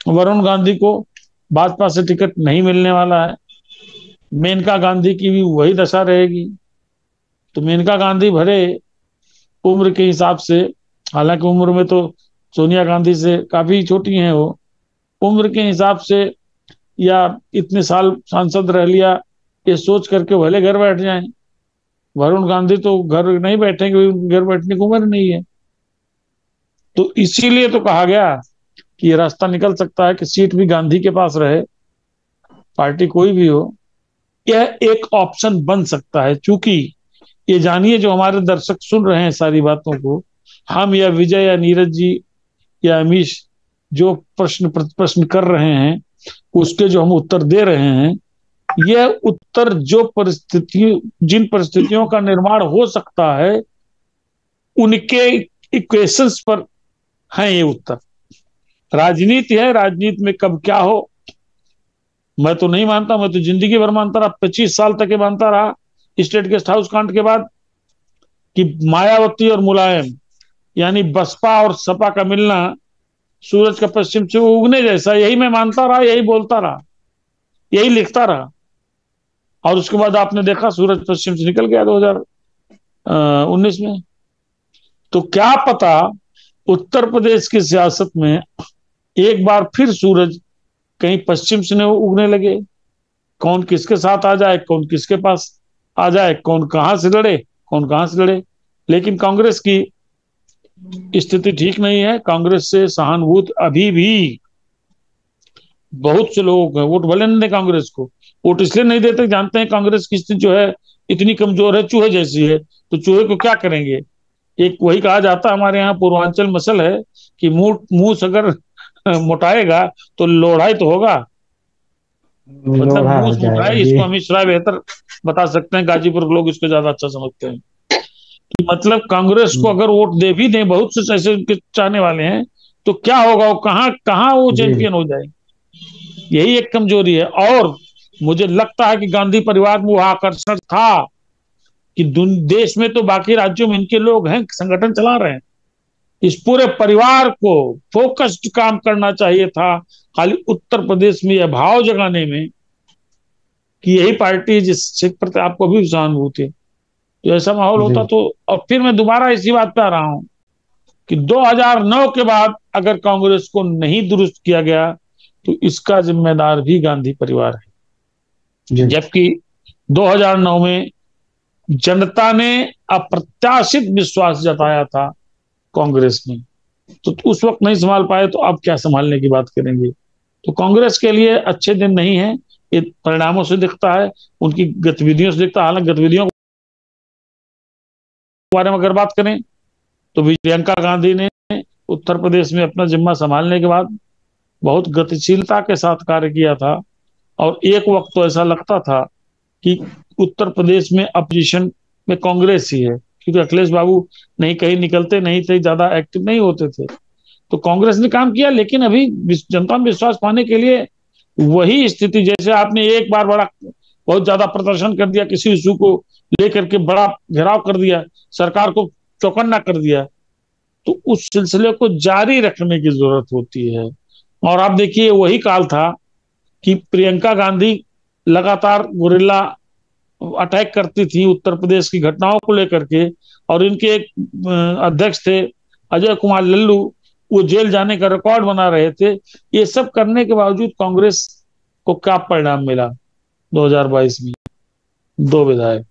वरुण गांधी को भाजपा से टिकट नहीं मिलने वाला है। मेनका गांधी की भी वही दशा रहेगी। तो मेनका गांधी भरे उम्र के हिसाब से, हालांकि उम्र में तो सोनिया गांधी से काफी छोटी हैं वो, उम्र के हिसाब से या इतने साल सांसद रह लिया, ये सोच करके भले घर बैठ जाएं। वरुण गांधी तो घर नहीं बैठेंगे, घर बैठने की उम्र नहीं है। तो इसीलिए तो कहा गया कि ये रास्ता निकल सकता है कि सीट भी गांधी के पास रहे, पार्टी कोई भी हो, यह एक ऑप्शन बन सकता है। चूंकि ये जानिए, जो हमारे दर्शक सुन रहे हैं सारी बातों को, हम या विजय या नीरज जी या अमीश जो प्रश्न कर रहे हैं, उसके जो हम उत्तर दे रहे हैं, यह उत्तर जिन परिस्थितियों का निर्माण हो सकता है उनके इक्वेशंस पर हैं ये उत्तर। राजनीति है, राजनीति में कब क्या हो मैं तो नहीं मानता। मैं तो जिंदगी भर मानता रहा, 25 साल तक ये मानता रहा स्टेट गेस्ट हाउस कांड के बाद, कि मायावती और मुलायम यानी बसपा और सपा का मिलना सूरज का पश्चिम से उगने जैसा, यही मैं मानता रहा, यही बोलता रहा, यही लिखता रहा। और उसके बाद आपने देखा सूरज पश्चिम से निकल गया 2019 में। तो क्या पता उत्तर प्रदेश की सियासत में एक बार फिर सूरज कहीं पश्चिम से उगने लगे, कौन किसके साथ आ जाए, कौन किसके पास आ जाए, कौन कहां से लड़े, कौन कहां से लड़े। लेकिन कांग्रेस की स्थिति ठीक नहीं है। कांग्रेस से सहानुभूति अभी भी बहुत से लोग हैं, वोट भले नहीं कांग्रेस को, वोट इसलिए नहीं देते, जानते हैं कांग्रेस की स्थिति जो है इतनी कमजोर है, चूहे जैसी है, तो चूहे को क्या करेंगे। एक वही कहा जाता है हमारे यहाँ पूर्वांचल मसल है कि मुंह अगर मोटाएगा तो लोढ़ाई तो होगा, मतलब मुंह मोटाए। इसको अमित शाह बेहतर बता सकते हैं, गाजीपुर के लोग इसको ज्यादा अच्छा समझते हैं कि मतलब कांग्रेस को अगर वोट दे भी दें, बहुत से ऐसे उनके चाहने वाले हैं, तो क्या होगा, वो कहां वो चैंपियन हो जाए। यही एक कमजोरी है। और मुझे लगता है कि गांधी परिवार में वो आकर्षण था कि देश में तो बाकी राज्यों में इनके लोग हैं, संगठन चला रहे हैं, इस पूरे परिवार को फोकस्ड काम करना चाहिए था, खाली उत्तर प्रदेश में यह भाव जगाने में कि यही पार्टी जिसके प्रति आपको भी सहानुभूति है। तो ऐसा माहौल होता तो, और फिर मैं दोबारा इसी बात पे आ रहा हूं कि 2009 के बाद अगर कांग्रेस को नहीं दुरुस्त किया गया तो इसका जिम्मेदार भी गांधी परिवार है। जबकि 2009 में जनता ने अप्रत्याशित विश्वास जताया था कांग्रेस में, तो उस वक्त नहीं संभाल पाए, तो अब क्या संभालने की बात करेंगे। तो कांग्रेस के लिए अच्छे दिन नहीं है, ये परिणामों से दिखता है, उनकी गतिविधियों से दिखता है। हालांकि गतिविधियों के बारे में अगर बात करें तो प्रियंका गांधी ने उत्तर प्रदेश में अपना जिम्मा संभालने के बाद बहुत गतिशीलता के साथ कार्य किया था, और एक वक्त तो ऐसा लगता था कि उत्तर प्रदेश में अपोजिशन में कांग्रेस ही है, क्योंकि अखिलेश बाबू नहीं कहीं निकलते नहीं थे, ज्यादा एक्टिव नहीं होते थे, तो कांग्रेस ने काम किया। लेकिन अभी जनता में विश्वास पाने के लिए वही स्थिति, जैसे आपने एक बार बड़ा बहुत ज्यादा प्रदर्शन कर दिया, किसी इशू को लेकर के बड़ा घेराव कर दिया, सरकार को चौकन्ना कर दिया, तो उस सिलसिले को जारी रखने की जरूरत होती है। और आप देखिए वही काल था कि प्रियंका गांधी लगातार गुरिल्ला अटैक करती थी उत्तर प्रदेश की घटनाओं को लेकर के, और इनके एक अध्यक्ष थे अजय कुमार लल्लू, वो जेल जाने का रिकॉर्ड बना रहे थे। ये सब करने के बावजूद कांग्रेस को क्या परिणाम मिला 2022 में? 2 विधायक।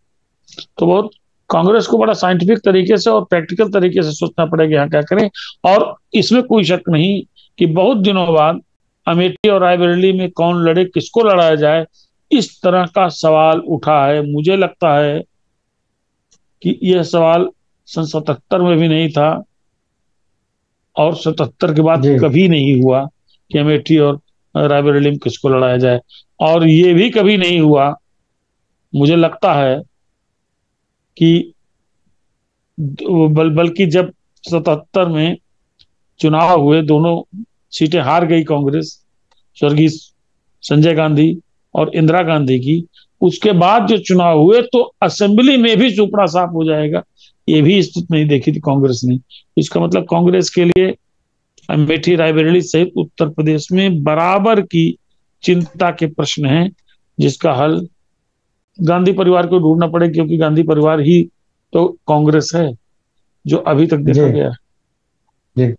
तो बहुत कांग्रेस को बड़ा साइंटिफिक तरीके से और प्रैक्टिकल तरीके से सोचना पड़ेगा यहाँ क्या करें। और इसमें कोई शक नहीं कि बहुत दिनों बाद अमेठी और रायबरेली में कौन लड़े, किसको लड़ाया जाए, इस तरह का सवाल उठा है। मुझे लगता है कि यह सवाल सन 77 में भी नहीं था और 77 के बाद कभी नहीं हुआ कि अमेठी और रायबरेली में किसको लड़ाया जाए, और ये भी कभी नहीं हुआ मुझे लगता है कि बल्कि जब 77 में चुनाव हुए, दोनों सीटें हार गई कांग्रेस, स्वर्गीय संजय गांधी और इंदिरा गांधी की, उसके बाद जो चुनाव हुए तो असेंबली में भी सुपड़ा साफ हो जाएगा, ये भी स्थिति नहीं देखी थी कांग्रेस ने। इसका मतलब कांग्रेस के लिए अमेठी रायबरेली सहित उत्तर प्रदेश में बराबर की चिंता के प्रश्न हैं, जिसका हल गांधी परिवार को ढूंढना पड़ेगा, क्योंकि गांधी परिवार ही तो कांग्रेस है जो अभी तक देखा गया। जी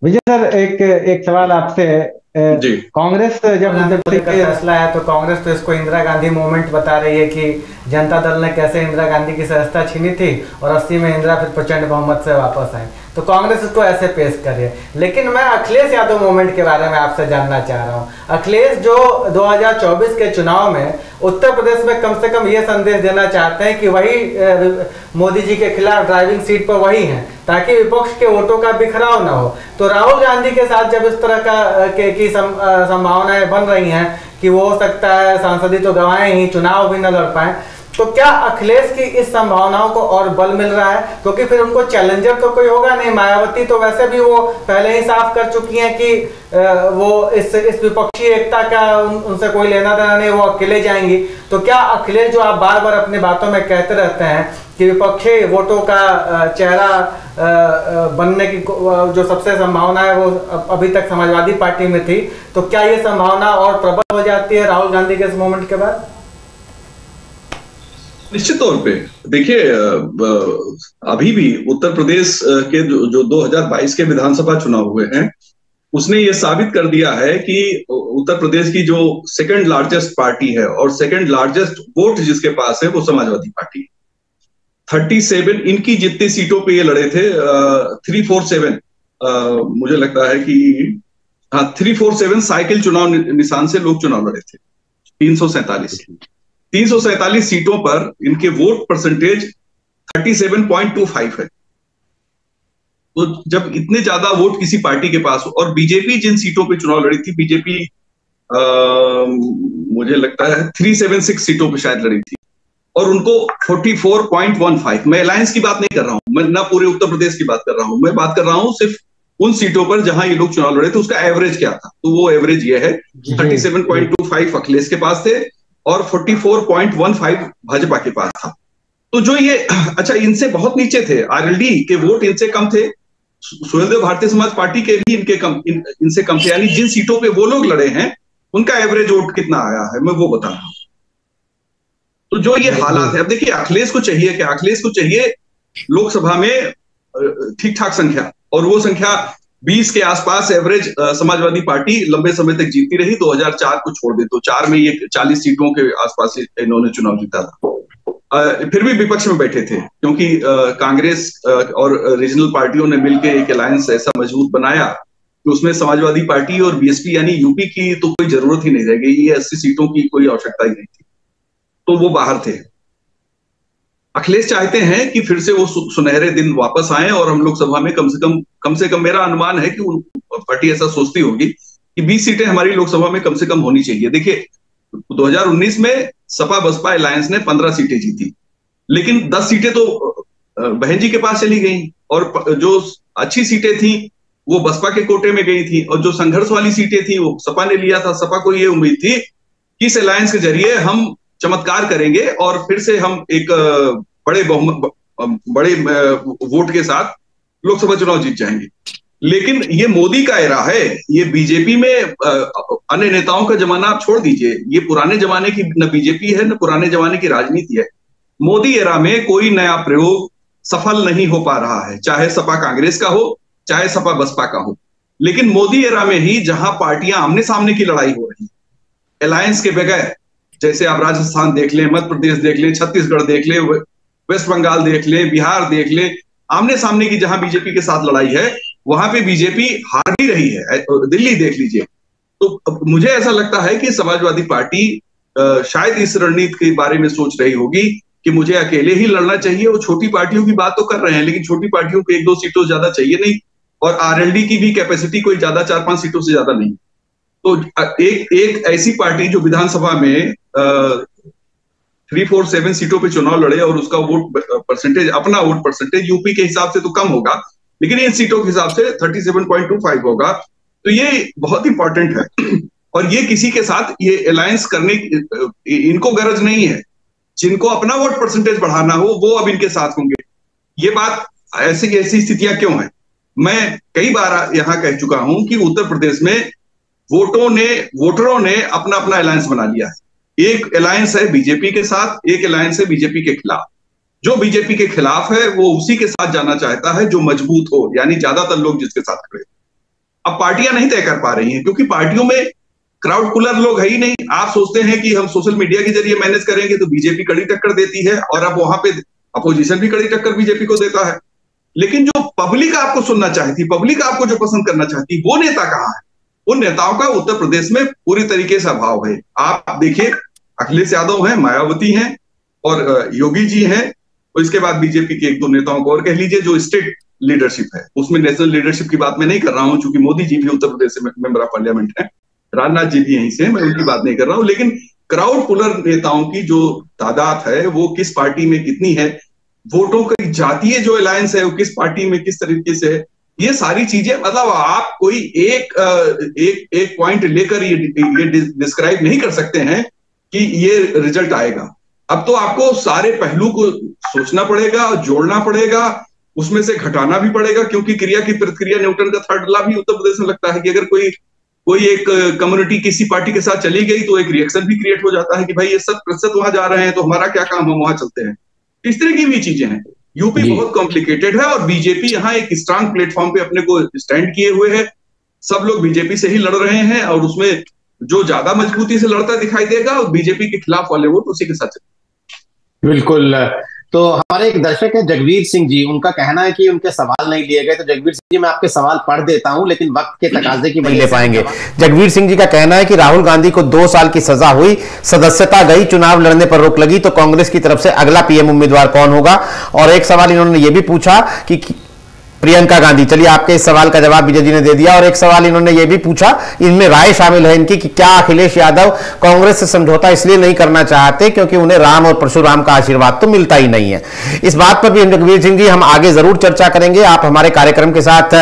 विजय सर, एक सवाल आपसे है। कांग्रेस जब फैसला है तो कांग्रेस तो इसको इंदिरा गांधी मूवमेंट बता रही है कि जनता दल ने कैसे इंदिरा गांधी की सदस्यता छीनी थी और 80 में इंदिरा फिर प्रचंड बहुमत से वापस आई, तो कांग्रेस इसको ऐसे पेश कर रही है। लेकिन मैं अखिलेश यादव मूवमेंट के बारे में आपसे जानना चाह रहा हूँ। अखिलेश जो 2024 के चुनाव में उत्तर प्रदेश में कम से कम ये संदेश देना चाहते हैं कि वही मोदी जी के खिलाफ ड्राइविंग सीट पर वही हैं, ताकि विपक्ष के वोटों का बिखराव न हो। तो राहुल गांधी के साथ जब इस तरह की संभावनाएं बन रही हैं कि वो हो सकता है सांसदी तो गंवाएं ही, चुनाव भी न लड़ पाए, तो क्या अखिलेश की इस संभावनाओं को और बल मिल रहा है? क्योंकि फिर उनको चैलेंजर तो कोई होगा नहीं। मायावती तो वैसे भी वो पहले ही साफ कर चुकी हैं कि वो इस विपक्षी एकता का उनसे कोई लेना देना नहीं, वो अकेले जाएंगी। तो क्या अखिलेश, जो आप बार बार अपनी बातों में कहते रहते हैं कि विपक्षी वोटों का चेहरा बनने की जो सबसे संभावना है वो अभी तक समाजवादी पार्टी में थी, तो क्या ये संभावना और प्रबल हो जाती है राहुल गांधी के इस मूवमेंट के बाद? निश्चित तौर पे देखिए, अभी भी उत्तर प्रदेश के जो 2022 के विधानसभा चुनाव हुए हैं, उसने ये साबित कर दिया है कि उत्तर प्रदेश की जो सेकंड लार्जेस्ट पार्टी है और सेकंड लार्जेस्ट वोट जिसके पास है वो समाजवादी पार्टी। 37 इनकी जितनी सीटों पे ये लड़े थे, 347 मुझे लगता है कि 347 साइकिल चुनाव निशान से लोग चुनाव लड़े थे। 347 सीटों पर इनके वोट परसेंटेज 37.25 है। तो जब इतने ज्यादा वोट किसी पार्टी के पास हो, और बीजेपी जिन सीटों पे चुनाव लड़ी थी, बीजेपी मुझे लगता है 376 सीटों पे शायद लड़ी थी, और उनको 44.15, मैं अलायंस की बात नहीं कर रहा हूं, मैं ना पूरे उत्तर प्रदेश की बात कर रहा हूं, मैं बात कर रहा हूं सिर्फ उन सीटों पर जहां ये लोग चुनाव लड़े थे, उसका एवरेज क्या था। तो वो एवरेज ये है, 37.25 अखिलेश के पास थे और 44.15 भाजपा के पास था। तो जो ये अच्छा, इनसे बहुत नीचे थे, आरएलडी के वोट इनसे कम थे, सुहेलदेव भारतीय समाज पार्टी के भी इनसे कम थे। यानी जिन सीटों पे वो लोग लड़े हैं उनका एवरेज वोट कितना आया है मैं वो बता रहा हूं। तो जो ये हालात है, अब देखिए अखिलेश को चाहिए क्या? अखिलेश को चाहिए लोकसभा में ठीक ठाक संख्या, और वो संख्या 20 के आसपास एवरेज समाजवादी पार्टी लंबे समय तक जीती रही। 2004 को छोड़ दे तो 4 में ये 40 सीटों के आसपास इन्होंने चुनाव जीता था। फिर भी विपक्ष में बैठे थे, क्योंकि कांग्रेस और रीजनल पार्टियों ने मिलकर एक अलायंस ऐसा मजबूत बनाया कि उसमें समाजवादी पार्टी और बीएसपी यानी यूपी की तो कोई जरूरत ही नहीं रह गई, ये 80 सीटों की कोई आवश्यकता ही नहीं थी, तो वो बाहर थे। अखिलेश चाहते हैं कि फिर से वो सुनहरे दिन वापस आए और हम लोकसभा में कम से कम मेरा अनुमान है कि पार्टी ऐसा सोचती होगी कि 20 सीटें हमारी लोकसभा में कम से कम होनी चाहिए। देखिए 2019 में सपा बसपा अलायंस ने 15 सीटें जीती, लेकिन 10 सीटें तो बहन जी के पास चली गई, और जो अच्छी सीटें थी वो बसपा के कोटे में गई थी, और जो संघर्ष वाली सीटें थी वो सपा ने लिया था। सपा को ये उम्मीद थी कि इस अलायंस के जरिए हम चमत्कार करेंगे और फिर से हम एक बड़े वोट के साथ लोकसभा चुनाव जीत जाएंगे। लेकिन ये मोदी का एरा है, ये बीजेपी में अन्य नेताओं का जमाना आप छोड़ दीजिए, ये पुराने जमाने की न बीजेपी है न पुराने जमाने की राजनीति है। मोदी एरा में कोई नया प्रयोग सफल नहीं हो पा रहा है, चाहे सपा कांग्रेस का हो चाहे सपा बसपा का हो। लेकिन मोदी एरा में ही जहां पार्टियां आमने सामने की लड़ाई हो रही है अलायंस के बगैर, जैसे आप राजस्थान देख लें, मध्य प्रदेश देख लें, छत्तीसगढ़ देख लें, वेस्ट बंगाल देख लें, बिहार देख लें, आमने सामने की जहां बीजेपी के साथ लड़ाई है वहां पे बीजेपी हार भी रही है। दिल्ली देख लीजिए। तो मुझे ऐसा लगता है कि समाजवादी पार्टी शायद इस रणनीति के बारे में सोच रही होगी कि मुझे अकेले ही लड़ना चाहिए। वो छोटी पार्टियों की बात तो कर रहे हैं, लेकिन छोटी पार्टियों को 1-2 सीटों से ज्यादा चाहिए नहीं, और आरएलडी की भी कैपेसिटी कोई ज्यादा 4-5 सीटों से ज्यादा नहीं। तो एक ऐसी पार्टी जो विधानसभा में 3-4-7 सीटों पे चुनाव लड़े और उसका वोट परसेंटेज, अपना वोट परसेंटेज यूपी के हिसाब से तो कम होगा, लेकिन इन सीटों के हिसाब से 37.25 होगा, तो ये बहुत इंपॉर्टेंट है। और ये किसी के साथ ये अलायंस करने इनको गरज नहीं है। जिनको अपना वोट परसेंटेज बढ़ाना हो वो अब इनके साथ होंगे। ये बात ऐसी स्थितियां क्यों है? मैं कई बार यहां कह चुका हूं कि उत्तर प्रदेश में वोटरों ने अपना अपना अलायंस बना लिया है। एक अलायंस है बीजेपी के साथ, एक अलायंस है बीजेपी के खिलाफ। जो बीजेपी के खिलाफ है वो उसी के साथ जाना चाहता है जो मजबूत हो, यानी ज्यादातर लोग जिसके साथ खड़े। अब पार्टियां नहीं तय कर पा रही हैं क्योंकि पार्टियों में क्राउड पुलर लोग है ही नहीं। आप सोचते हैं कि हम सोशल मीडिया के जरिए मैनेज करेंगे तो बीजेपी कड़ी टक्कर देती है, और अब वहां पे अपोजिशन भी कड़ी टक्कर बीजेपी को देता है। लेकिन जो पब्लिक आपको सुनना चाहती, पब्लिक आपको जो पसंद करना चाहती, वो नेता कहाँ है? उन नेताओं का उत्तर प्रदेश में पूरी तरीके से अभाव है। आप देखिए, अखिलेश यादव हैं, मायावती हैं और योगी जी हैं, और इसके बाद बीजेपी के 1-2 नेताओं को और कह लीजिए जो स्टेट लीडरशिप है। उसमें नेशनल लीडरशिप की बात मैं नहीं कर रहा हूं, क्योंकि मोदी जी भी उत्तर प्रदेश से मेंबर ऑफ पार्लियामेंट है, राजनाथ जी भी यहीं से, मैं उनकी बात नहीं कर रहा हूं। लेकिन क्राउड पुलर नेताओं की जो तादाद है वो किस पार्टी में कितनी है, वोटों की जातीय जो अलायंस है वो किस पार्टी में किस तरीके से है, ये सारी चीजें, मतलब आप कोई एक पॉइंट लेकर ये डिस्क्राइब नहीं कर सकते हैं कि ये रिजल्ट आएगा। अब तो आपको सारे पहलू को सोचना पड़ेगा, जोड़ना पड़ेगा, उसमें से घटाना भी पड़ेगा, क्योंकि क्रिया की प्रतिक्रिया, न्यूटन का थर्ड लॉ भी उत्तर प्रदेश में लगता है कि अगर कोई एक कम्युनिटी किसी पार्टी के साथ चली गई तो एक रिएक्शन भी क्रिएट हो जाता है कि भाई ये 100% वहां जा रहे हैं तो हमारा क्या काम, हम वहां चलते हैं। इस तरह की भी चीजें हैं। यूपी बहुत कॉम्प्लिकेटेड है और बीजेपी यहाँ एक स्ट्रांग प्लेटफॉर्म पे अपने को स्टैंड किए हुए है। सब लोग बीजेपी से ही लड़ रहे हैं और उसमें जो ज्यादा मजबूती से लड़ता दिखाई देगा और बीजेपी के खिलाफ वाले वोट उसी के साथ। बिल्कुल। तो हमारे एक दर्शक है जगवीर सिंह जी, उनका कहना है कि उनके सवाल नहीं लिए गए। तो जगवीर सिंह जी, मैं आपके सवाल पढ़ देता हूं, लेकिन वक्त के तकाजे की वजह से ले पाएंगे। जगवीर सिंह जी का कहना है कि राहुल गांधी को 2 साल की सजा हुई, सदस्यता गई, चुनाव लड़ने पर रोक लगी, तो कांग्रेस की तरफ से अगला पीएम उम्मीदवार कौन होगा? और एक सवाल इन्होंने ये भी पूछा कि प्रियंका गांधी, चलिए आपके इस सवाल का जवाब विजय जी ने दे दिया। और एक सवाल इन्होंने ये भी पूछा, इनमें राय शामिल है इनकी, कि क्या अखिलेश यादव कांग्रेस से समझौता इसलिए नहीं करना चाहते क्योंकि उन्हें राम और परशुराम का आशीर्वाद तो मिलता ही नहीं है। इस बात पर भी जगवीर सिंह जी हम आगे जरूर चर्चा करेंगे। आप हमारे कार्यक्रम के साथ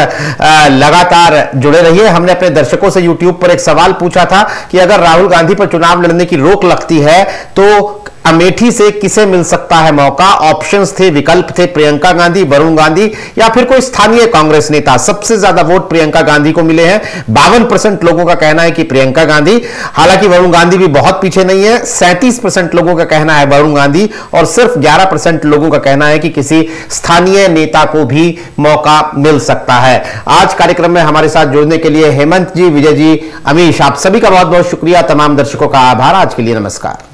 लगातार जुड़े रहिए। हमने अपने दर्शकों से यूट्यूब पर एक सवाल पूछा था कि अगर राहुल गांधी पर चुनाव लड़ने की रोक लगती है तो अमेठी से किसे मिल सकता है मौका? ऑप्शंस थे, विकल्प थे, प्रियंका गांधी, वरुण गांधी या फिर कोई स्थानीय कांग्रेस नेता। सबसे ज्यादा वोट प्रियंका गांधी को मिले हैं। 52% लोगों का कहना है कि प्रियंका गांधी। हालांकि वरुण गांधी भी बहुत पीछे नहीं है, 37% लोगों का कहना है वरुण गांधी, और सिर्फ 11% लोगों का कहना है कि किसी स्थानीय नेता को भी मौका मिल सकता है। आज कार्यक्रम में हमारे साथ जुड़ने के लिए हेमंत जी, विजय जी, अमीश, आप सभी का बहुत बहुत शुक्रिया। तमाम दर्शकों का आभार। आज के लिए नमस्कार।